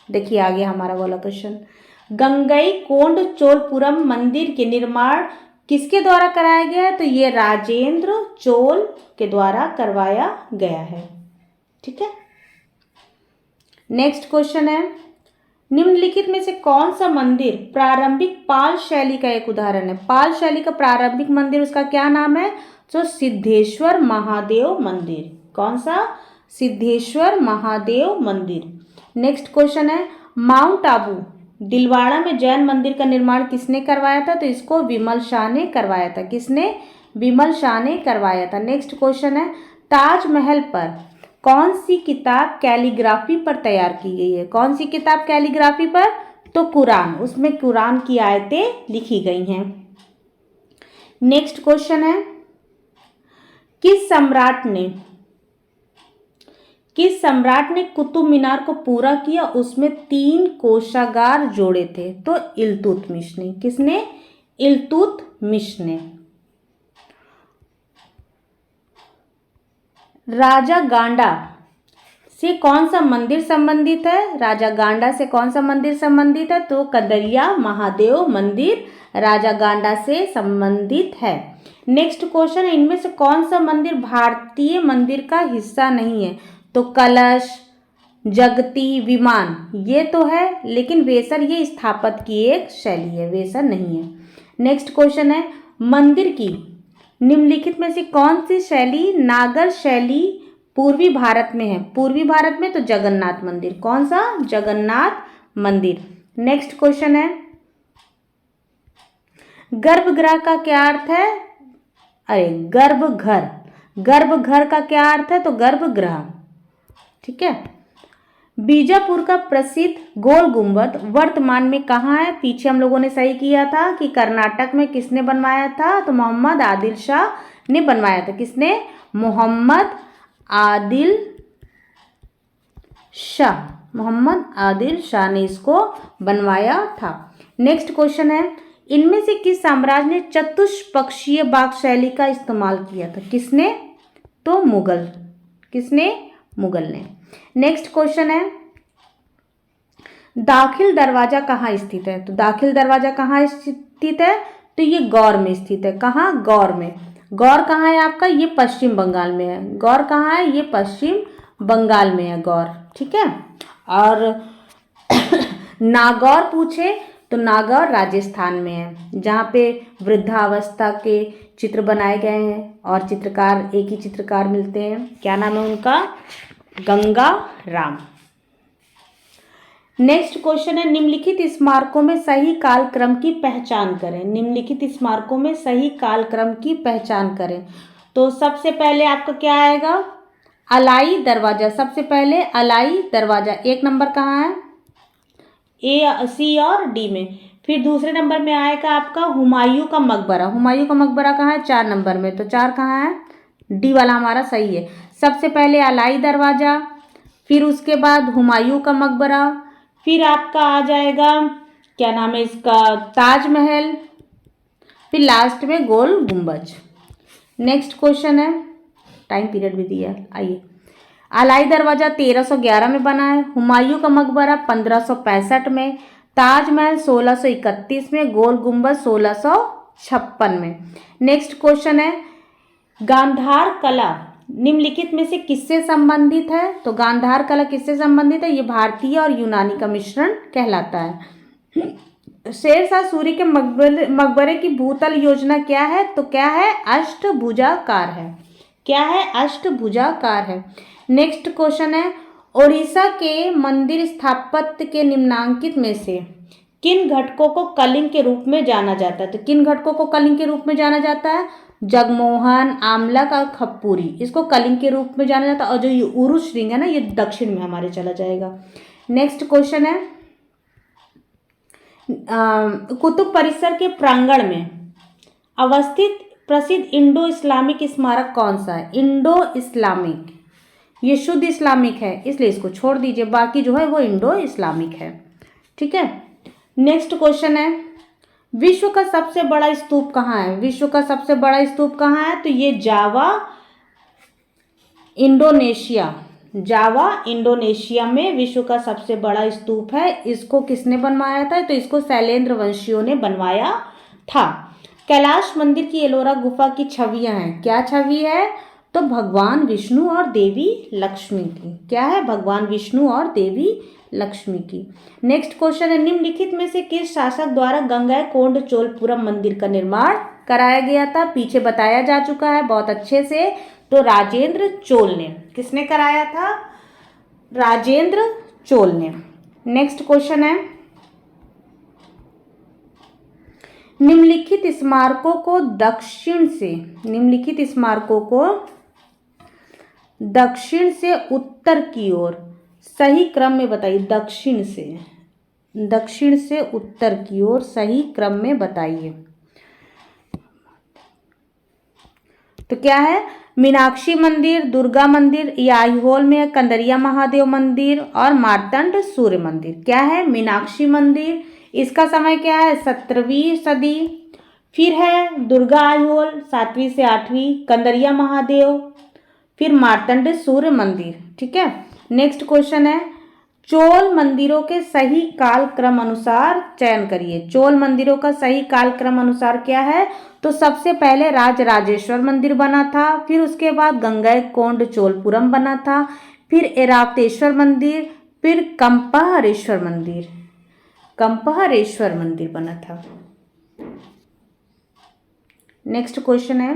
देखिए आगे हमारा वाला क्वेश्चन, गंगैकोंड चोलपुरम मंदिर के निर्माण किसके द्वारा कराया गया है? तो ये राजेंद्र चोल के द्वारा करवाया गया है। ठीक है। नेक्स्ट क्वेश्चन है, निम्नलिखित में से कौन सा मंदिर प्रारंभिक पाल शैली का एक उदाहरण है? पाल शैली का प्रारंभिक मंदिर, उसका क्या नाम है? तो सिद्धेश्वर महादेव मंदिर। कौन सा? सिद्धेश्वर महादेव मंदिर। नेक्स्ट क्वेश्चन है, माउंट आबू दिलवाड़ा में जैन मंदिर का निर्माण किसने करवाया था? तो इसको विमल शाह ने करवाया था। किसने? विमल शाह ने करवाया था। नेक्स्ट क्वेश्चन है, ताजमहल पर कौन सी किताब कैलीग्राफी पर तैयार की गई है? कौन सी किताब कैलीग्राफी पर? तो कुरान, उसमें कुरान की आयतें लिखी गई हैं। नेक्स्ट क्वेश्चन है, किस सम्राट ने कुतुब मीनार को पूरा किया? उसमें 3 कोषागार जोड़े थे। तो इल्तुतमिश ने। किसने? इल्तुतमिश मिश ने। राजा गांडा से कौन सा मंदिर संबंधित है? राजा गांडा से कौन सा मंदिर संबंधित है? तो कंदरिया महादेव मंदिर राजा गांडा से संबंधित है। नेक्स्ट क्वेश्चन है, इनमें से कौन सा मंदिर भारतीय मंदिर का हिस्सा नहीं है? तो कलश, जगती, विमान, ये तो है, लेकिन वेसर ये स्थापत्य की एक शैली है, वेसर नहीं है। नेक्स्ट क्वेश्चन है, मंदिर की निम्नलिखित में से कौन सी शैली नागर शैली पूर्वी भारत में है? पूर्वी भारत में तो जगन्नाथ मंदिर। कौन सा? जगन्नाथ मंदिर। नेक्स्ट क्वेश्चन है, गर्भगृह का क्या अर्थ है? अरे गर्भघर, गर्भघर का क्या अर्थ है? तो गर्भगृह। ठीक है। बीजापुर का प्रसिद्ध गोल गुंबद वर्तमान में कहाँ है? पीछे हम लोगों ने सही किया था कि कर्नाटक में किसने बनवाया था? तो मोहम्मद आदिल शाह ने बनवाया था। किसने? मोहम्मद आदिल शाह, मोहम्मद आदिल शाह ने इसको बनवाया था। नेक्स्ट क्वेश्चन है, इनमें से किस साम्राज्य ने चतुष्पक्षीय वाक शैली का इस्तेमाल किया था? किसने? तो मुगल। किसने? मुगल ने। नेक्स्ट क्वेश्चन है, दाखिल दरवाजा कहाँ स्थित है? तो दाखिल दरवाजा कहाँ स्थित है? तो ये गौर में स्थित है। कहाँ? गौर में। गौर कहाँ है आपका? ये पश्चिम बंगाल में है। गौर कहाँ है? ये पश्चिम बंगाल में है गौर। ठीक है। और नागौर पूछे तो नागौर राजस्थान में है, जहाँ पे वृद्धावस्था के चित्र बनाए गए हैं और चित्रकार एक ही चित्रकार मिलते हैं। क्या नाम है उनका? गंगा राम। नेक्स्ट क्वेश्चन है, निम्नलिखित स्मारकों में सही कालक्रम की पहचान करें। निम्नलिखित स्मारकों में सही कालक्रम की पहचान करें। तो सबसे पहले आपका क्या आएगा? अलाई दरवाजा। सबसे पहले अलाई दरवाजा, एक नंबर कहाँ है? ए, सी और डी में। फिर दूसरे नंबर में आएगा आपका हुमायूं का मकबरा। हुमायूं का मकबरा कहाँ है? 4 नंबर में। तो 4 कहाँ है? डी वाला हमारा सही है। सबसे पहले अलाई दरवाजा, फिर उसके बाद हुमायूं का मकबरा, फिर आपका आ जाएगा क्या नाम है इसका? ताजमहल, फिर लास्ट में गोल गुंबज। नेक्स्ट क्वेश्चन है, टाइम पीरियड भी दिया है। आइए, अलाई दरवाजा 1311 में बना है, हुमायूं का मकबरा 1565 में, ताजमहल 1631 में, गोल गुंबज 1656 में। नेक्स्ट क्वेश्चन है, गांधार कला निम्नलिखित में से किससे संबंधित है? तो गांधार कला किससे संबंधित है? ये भारतीय और यूनानी का मिश्रण कहलाता है। शेरशाह सूरी के मकबरे की भूतल योजना क्या है? तो क्या है? अष्टभुजाकार है। क्या है? अष्टभुजाकार है। नेक्स्ट क्वेश्चन है, ओडिशा के मंदिर स्थापत्य के निम्नांकित में से किन घटकों को कलिंग के रूप में जाना जाता है? तो किन घटकों को कलिंग के रूप में जाना जाता है? जगमोहन, आमलक और खप्पूरी, इसको कलिंग के रूप में जाना जाता है। और जो ये उरु श्रृंग है ना, ये दक्षिण में हमारे चला जाएगा। नेक्स्ट क्वेश्चन है, कुतुब परिसर के प्रांगण में अवस्थित प्रसिद्ध इंडो इस्लामिक स्मारक कौन सा है? इंडो इस्लामिक, ये शुद्ध इस्लामिक है इसलिए इसको छोड़ दीजिए, बाकी जो है वो इंडो इस्लामिक है। ठीक है। नेक्स्ट क्वेश्चन है, विश्व का सबसे बड़ा स्तूप कहाँ है? विश्व का सबसे बड़ा स्तूप कहाँ है? तो ये जावा इंडोनेशिया, जावा इंडोनेशिया में विश्व का सबसे बड़ा स्तूप है। इसको किसने बनवाया था? तो इसको शैलेंद्र वंशियों ने बनवाया था। कैलाश मंदिर की एलोरा गुफा की छवियां हैं। क्या छवि है? तो भगवान विष्णु और देवी लक्ष्मी की। क्या है? भगवान विष्णु और देवी लक्ष्मी की। नेक्स्ट क्वेश्चन है, निम्नलिखित में से किस शासक द्वारा गंगैकोंड चोलपुरम मंदिर का निर्माण कराया गया था? पीछे बताया जा चुका है बहुत अच्छे से। तो राजेंद्र चोल ने। किसने कराया था? राजेंद्र चोल ने। नेक्स्ट क्वेश्चन है, निम्नलिखित स्मारकों को दक्षिण से उत्तर की ओर सही क्रम में बताइए। दक्षिण से उत्तर की ओर सही क्रम में बताइए। तो क्या है? मीनाक्षी मंदिर, दुर्गा मंदिर, ये आईहोल में है, कंदरिया महादेव मंदिर और मार्तंड सूर्य मंदिर। क्या है? मीनाक्षी मंदिर। इसका समय क्या है? 17वीं सदी। फिर है दुर्गा आईहोल 7वीं से 8वीं, कंदरिया महादेव, फिर मार्तंड सूर्य मंदिर। ठीक है, नेक्स्ट क्वेश्चन है चोल मंदिरों के सही काल क्रम अनुसार चयन करिए। चोल मंदिरों का सही काल क्रम अनुसार क्या है? तो सबसे पहले राजराजेश्वर मंदिर बना था, फिर उसके बाद गंगैकोंड चोलपुरम बना था, फिर ऐरावतेश्वर मंदिर, फिर कंपहरेश्वर मंदिर, कंपहरेश्वर मंदिर बना था। नेक्स्ट क्वेश्चन है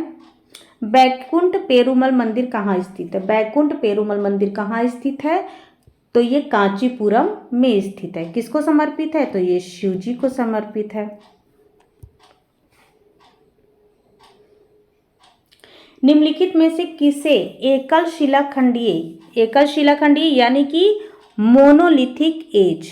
बैकुंठ पेरुमल मंदिर कहाँ स्थित है? बैकुंठ पेरुमल मंदिर कहाँ स्थित है? तो ये कांचीपुरम में स्थित है। किसको समर्पित है? तो ये शिव जी को समर्पित है। निम्नलिखित में से किसे एकल शिलाखंडीय यानी कि monolithic age,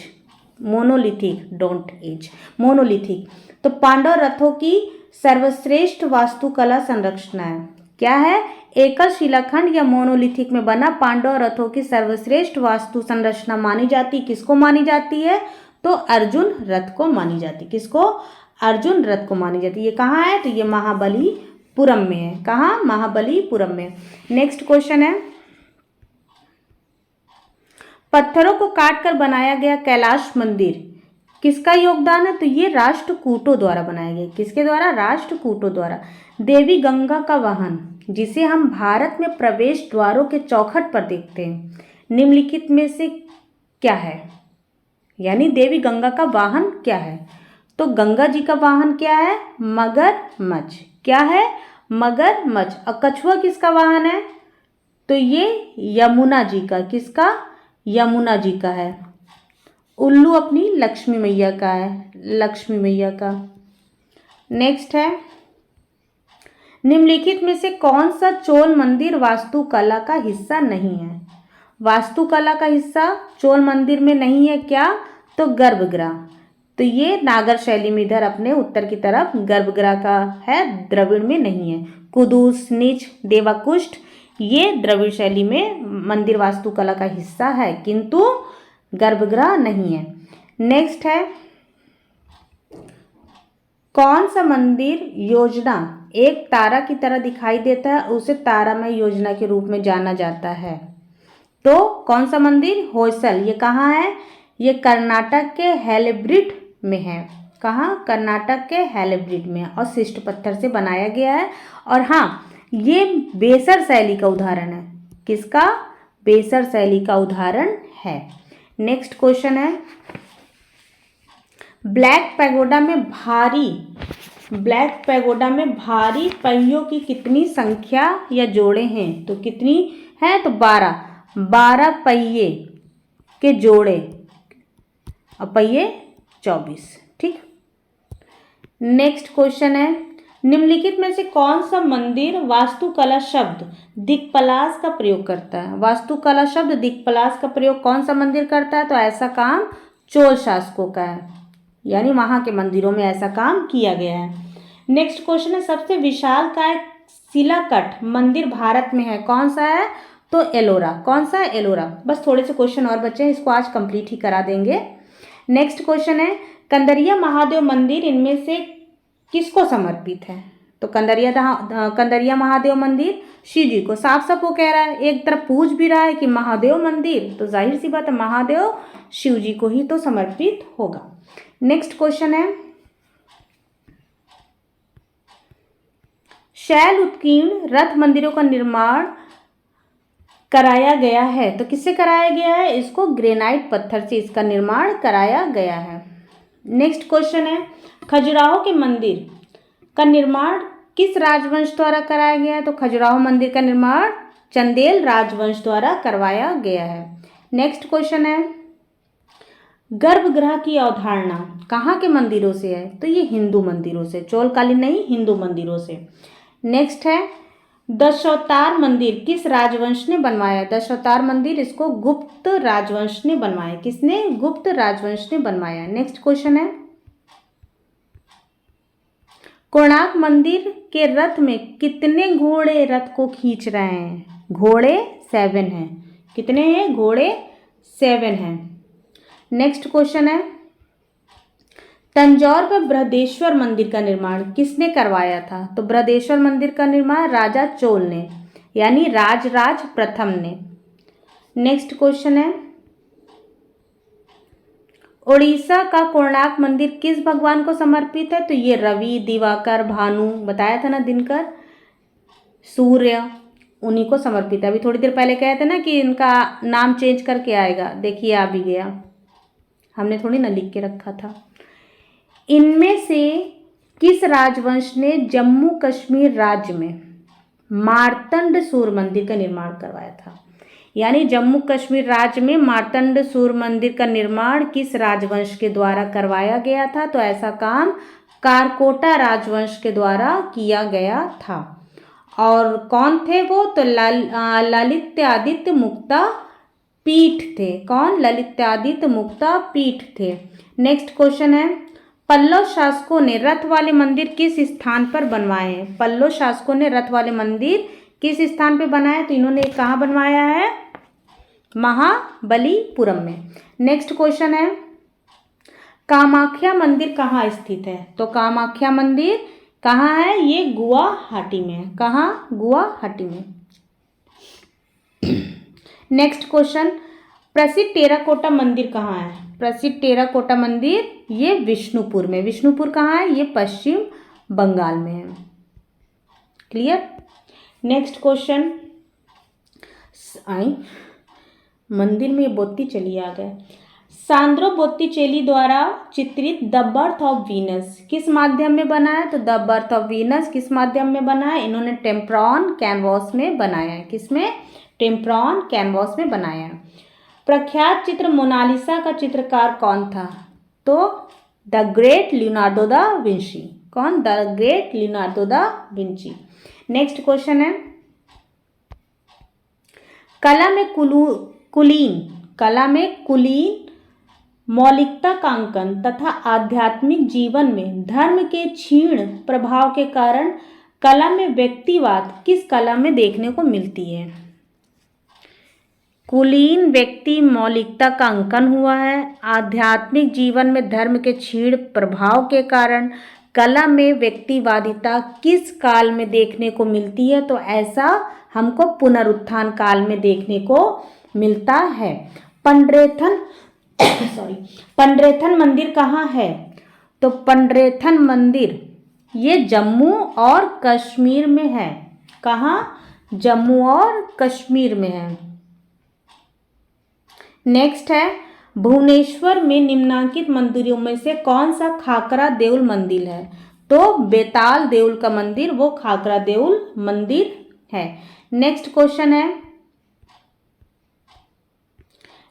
monolithic don't age, monolithic, तो पांडव रथों की सर्वश्रेष्ठ वास्तुकला संरचना है। क्या है? एकल शिलाखंड या मोनोलिथिक में बना पांडव रथों की सर्वश्रेष्ठ वास्तु संरचना मानी जाती। किसको मानी जाती है? तो अर्जुन रथ को मानी जाती। किसको? अर्जुन रथ को मानी जाती। ये कहाँ है? तो ये महाबलीपुरम में है। कहाँ? महाबलीपुरम में। नेक्स्ट क्वेश्चन है पत्थरों को काटकर बनाया गया कैलाश मंदिर किसका योगदान है? तो ये राष्ट्रकूटों द्वारा बनाया गया। किसके द्वारा? राष्ट्रकूटों द्वारा। देवी गंगा का वाहन जिसे हम भारत में प्रवेश द्वारों के चौखट पर देखते हैं, निम्नलिखित में से क्या है? यानी देवी गंगा का वाहन क्या है? तो गंगा जी का वाहन क्या है? मगरमच्छ। क्या है? मगरमच्छ। और कछुआ किसका वाहन है? तो ये यमुना जी का। किसका? यमुना जी का है। उल्लू अपनी लक्ष्मी मैया का है, लक्ष्मी मैया का। नेक्स्ट है निम्नलिखित में से कौन सा चोल मंदिर वास्तुकला का हिस्सा नहीं है? वास्तुकला का हिस्सा चोल मंदिर में नहीं है। क्या? तो गर्भगृह। तो ये नागर शैली में इधर अपने उत्तर की तरफ गर्भगृह का है, द्रविड़ में नहीं है। कुदूस, नीच, देवाकुष्ठ ये द्रविड़ शैली में मंदिर वास्तुकला का हिस्सा है, किंतु गर्भगृह नहीं है। नेक्स्ट है कौन सा मंदिर योजना एक तारा की तरह दिखाई देता है, उसे तारामय योजना के रूप में जाना जाता है? तो कौन सा मंदिर? होयसल। ये कहाँ है? ये कर्नाटक के हैलेब्रिड में है। कहाँ? कर्नाटक के हैलेब्रिड में, और शिष्ट पत्थर से बनाया गया है। और हाँ, ये बेसर शैली का उदाहरण है। किसका? बेसर शैली का उदाहरण है। नेक्स्ट क्वेश्चन है ब्लैक पैगोडा में भारी पहियों की कितनी संख्या या जोड़े हैं? तो कितनी है? तो 12 पहिए के जोड़े और पहिए 24। ठीक। नेक्स्ट क्वेश्चन है निम्नलिखित में से कौन सा मंदिर वास्तुकला शब्द दिक्पलाश का प्रयोग करता है? वास्तुकला शब्द दिक्पलाश का प्रयोग कौन सा मंदिर करता है? तो ऐसा काम चोल शासकों का है, यानी वहाँ के मंदिरों में ऐसा काम किया गया है। नेक्स्ट क्वेश्चन है सबसे विशालकाय शिलाकट मंदिर भारत में है, कौन सा है? तो एलोरा। कौन सा है? एलोरा। बस थोड़े से क्वेश्चन और बचे हैं, इसको आज कंप्लीट ही करा देंगे। नेक्स्ट क्वेश्चन है कंदरिया महादेव मंदिर इनमें से किसको समर्पित है? तो कंदरिया महादेव मंदिर शिव जी को। साफ साफ वो कह रहा है, एक तरफ पूछ भी रहा है कि महादेव मंदिर, तो जाहिर सी बात है महादेव शिव जी को ही तो समर्पित होगा। नेक्स्ट क्वेश्चन है शैल उत्कीर्ण रथ मंदिरों का निर्माण कराया गया है, तो किससे कराया गया है? इसको ग्रेनाइट पत्थर से इसका निर्माण कराया गया है। नेक्स्ट क्वेश्चन है खजुराहो के मंदिर का निर्माण किस राजवंश द्वारा कराया गया है? तो खजुराहो मंदिर का निर्माण चंदेल राजवंश द्वारा करवाया गया है। नेक्स्ट क्वेश्चन है गर्भगृह की अवधारणा कहाँ के मंदिरों से है? तो ये हिंदू मंदिरों से, चोलकालीन नहीं, हिंदू मंदिरों से। नेक्स्ट है दशावतार मंदिर किस राजवंश ने बनवाया? दशावतार मंदिर इसको गुप्त राजवंश ने बनवाया। किसने? गुप्त राजवंश ने बनवाया। नेक्स्ट क्वेश्चन है कोणार्क मंदिर के रथ में कितने घोड़े रथ को खींच रहे हैं? घोड़े 7 हैं। कितने हैं? घोड़े 7 हैं। नेक्स्ट क्वेश्चन है तंजौर में बृहदेश्वर मंदिर का निर्माण किसने करवाया था? तो बृहदेश्वर मंदिर का निर्माण राजा चोल ने, यानी राजराज प्रथम ने। नेक्स्ट क्वेश्चन है, उड़ीसा का कोणार्क मंदिर किस भगवान को समर्पित है? तो ये रवि, दिवाकर, भानु, बताया था ना, दिनकर, सूर्य, उन्हीं को समर्पित है। अभी थोड़ी देर पहले कहे थे ना कि इनका नाम चेंज करके आएगा, देखिए आ भी गया, हमने थोड़ी ना लिख के रखा था। इनमें से किस राजवंश ने जम्मू कश्मीर राज्य में मार्तंड सूर्य मंदिर का निर्माण करवाया था? यानी जम्मू कश्मीर राज्य में मार्तंड सूर्य मंदिर का निर्माण किस राजवंश के द्वारा करवाया गया था? तो ऐसा काम कारकोटा राजवंश के द्वारा किया गया था। और कौन थे वो? तो ललित्यादित्य मुक्ता पीठ थे। कौन? ललित्यादित्य मुक्ता पीठ थे। नेक्स्ट क्वेश्चन है, पल्लव शासकों ने रथ वाले मंदिर किस स्थान पर बनवाए हैं? पल्लव शासकों ने रथ वाले मंदिर किस स्थान पर बनाए? तो इन्होंने कहाँ बनवाया है? महाबलीपुरम में। नेक्स्ट क्वेश्चन है, कामाख्या मंदिर कहाँ स्थित है? तो कामाख्या मंदिर कहाँ है? ये गुवाहाटी में है। कहाँ? गुवाहाटी में। नेक्स्ट क्वेश्चन, प्रसिद्ध टेराकोटा मंदिर कहाँ है? प्रसिद्ध टेराकोटा मंदिर ये विष्णुपुर में। विष्णुपुर कहाँ है? ये पश्चिम बंगाल में है। क्लियर? नेक्स्ट क्वेश्चन, आई मंदिर में बोत्तिचेली आ गए। सांद्रो बोत्तिचेली द्वारा चित्रित द बर्थ ऑफ वीनस किस माध्यम में बना है? तो द बर्थ ऑफ वीनस किस माध्यम में बना है? इन्होंने टेम्प्रॉन कैनवास में बनाया है। किसमें? टेम्प्रॉन कैनवास में बनाया है। प्रख्यात चित्र मोनालिसा का चित्रकार कौन था? तो the great Leonardo da Vinci. कौन? The great Leonardo da Vinci. Next question है, कला में कुलीन मौलिकता का अंकन तथा आध्यात्मिक जीवन में धर्म के क्षीण प्रभाव के कारण कला में व्यक्तिवाद किस कला में देखने को मिलती है? कुलीन व्यक्ति मौलिकता का अंकन हुआ है। आध्यात्मिक जीवन में धर्म के क्षीण प्रभाव के कारण कला में व्यक्तिवादिता किस काल में देखने को मिलती है? तो ऐसा हमको पुनरुत्थान काल में देखने को मिलता है। पंड्रेथन मंदिर कहाँ है? तो पंड्रेथन मंदिर ये जम्मू और कश्मीर में है। कहाँ? जम्मू और कश्मीर में है। नेक्स्ट है, भुवनेश्वर में निम्नांकित मंदिरों में से कौन सा खाकरा देउल मंदिर है? तो बेताल देउल का मंदिर वो खाकरा देउल मंदिर है। नेक्स्ट क्वेश्चन है,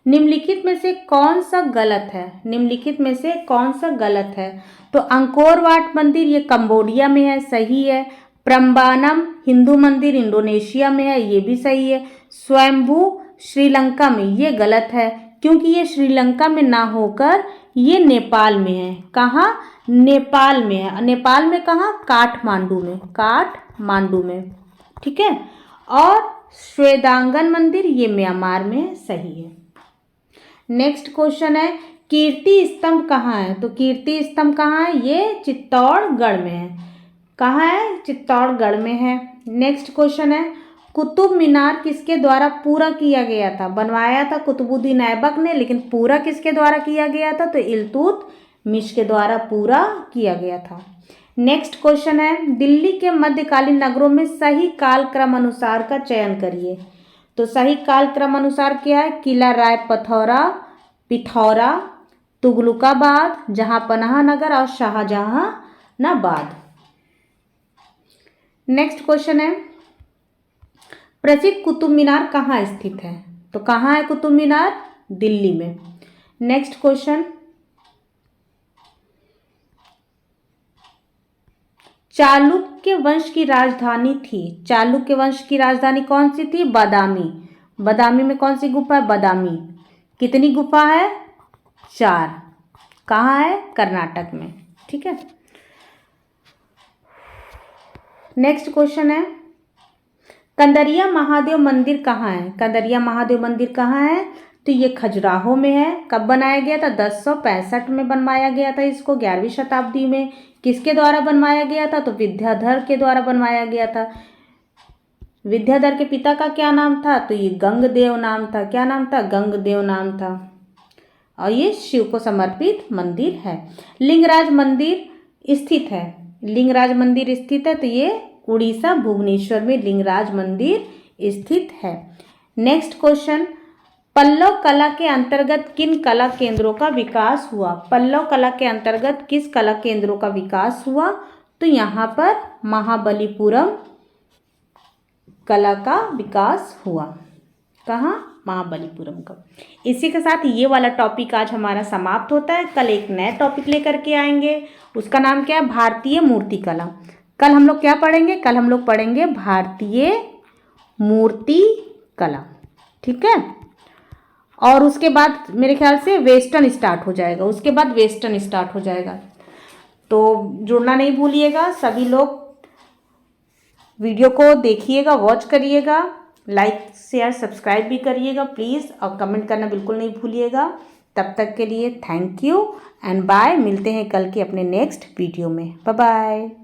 निम्नलिखित में से कौन सा गलत है? निम्नलिखित में से कौन सा गलत है? तो अंकोर वाट मंदिर ये कंबोडिया में है, सही है। प्रम्बानम हिंदू मंदिर इंडोनेशिया में है, ये भी सही है। स्वयंभू श्रीलंका में, ये गलत है क्योंकि ये श्रीलंका में ना होकर ये नेपाल में है। कहाँ? नेपाल में है। नेपाल में कहाँ? काठमांडू में। काठमांडू में, ठीक है। और श्वेदांगन मंदिर ये म्यांमार में, सही है। नेक्स्ट क्वेश्चन है, कीर्ति स्तंभ कहाँ है? तो कीर्ति स्तंभ कहाँ है? ये चित्तौड़गढ़ में है। कहाँ है? चित्तौड़गढ़ में है। नेक्स्ट क्वेश्चन है, कुतुब मीनार किसके द्वारा पूरा किया गया था? बनवाया था कुतुबुद्दीन ऐबक ने, लेकिन पूरा किसके द्वारा किया गया था? तो इल्तुतमिश के द्वारा पूरा किया गया था। नेक्स्ट क्वेश्चन है, दिल्ली के मध्यकालीन नगरों में सही काल क्रम अनुसार का चयन करिए। तो सही काल क्रम अनुसार क्या है? किला राय पिथौरा, तुगलकाबाद, जहांपनाह नगर और शाहजहानाबाद। नेक्स्ट क्वेश्चन है, प्रसिद्ध कुतुब मीनार कहाँ स्थित है? तो कहाँ है कुतुब मीनार? दिल्ली में। नेक्स्ट क्वेश्चन, चालुक्य वंश की राजधानी थी। चालुक्य वंश की राजधानी कौन सी थी? बादामी। बादामी में कौन सी गुफा है? बादामी। कितनी गुफा है? 4। कहाँ है? कर्नाटक में, ठीक है। नेक्स्ट क्वेश्चन है, कंदरिया महादेव मंदिर कहाँ है? कंदरिया महादेव मंदिर कहाँ है? तो ये खजुराहो में है। कब बनाया गया था? 1065 में बनवाया गया था इसको, 11वीं शताब्दी में। किसके द्वारा बनवाया गया था? तो विद्याधर के द्वारा बनवाया गया था। विद्याधर के पिता का क्या नाम था? तो ये गंगदेव नाम था। क्या नाम था? गंगदेव नाम था। और ये शिव को समर्पित मंदिर है। लिंगराज मंदिर स्थित है। लिंगराज मंदिर स्थित है तो ये उड़ीसा भुवनेश्वर में लिंगराज मंदिर स्थित है। नेक्स्ट क्वेश्चन, पल्लव कला के अंतर्गत किन कला केंद्रों का विकास हुआ? पल्लव कला के अंतर्गत किस कला केंद्रों का विकास हुआ? तो यहाँ पर महाबलीपुरम कला का विकास हुआ। कहाँ? महाबलीपुरम का। इसी के साथ ये वाला टॉपिक आज हमारा समाप्त होता है। कल एक नया टॉपिक लेकर के आएंगे, उसका नाम क्या है? भारतीय मूर्ति कला। कल हम लोग क्या पढ़ेंगे? कल हम लोग पढ़ेंगे भारतीय मूर्ति कला। ठीक है। और उसके बाद मेरे ख्याल से वेस्टर्न स्टार्ट हो जाएगा, उसके बाद वेस्टर्न स्टार्ट हो जाएगा। तो जुड़ना नहीं भूलिएगा। सभी लोग वीडियो को देखिएगा, वॉच करिएगा, लाइक शेयर सब्सक्राइब भी करिएगा प्लीज़, और कमेंट करना बिल्कुल नहीं भूलिएगा। तब तक के लिए थैंक यू एंड बाय। मिलते हैं कल के अपने नेक्स्ट वीडियो में। Bye bye.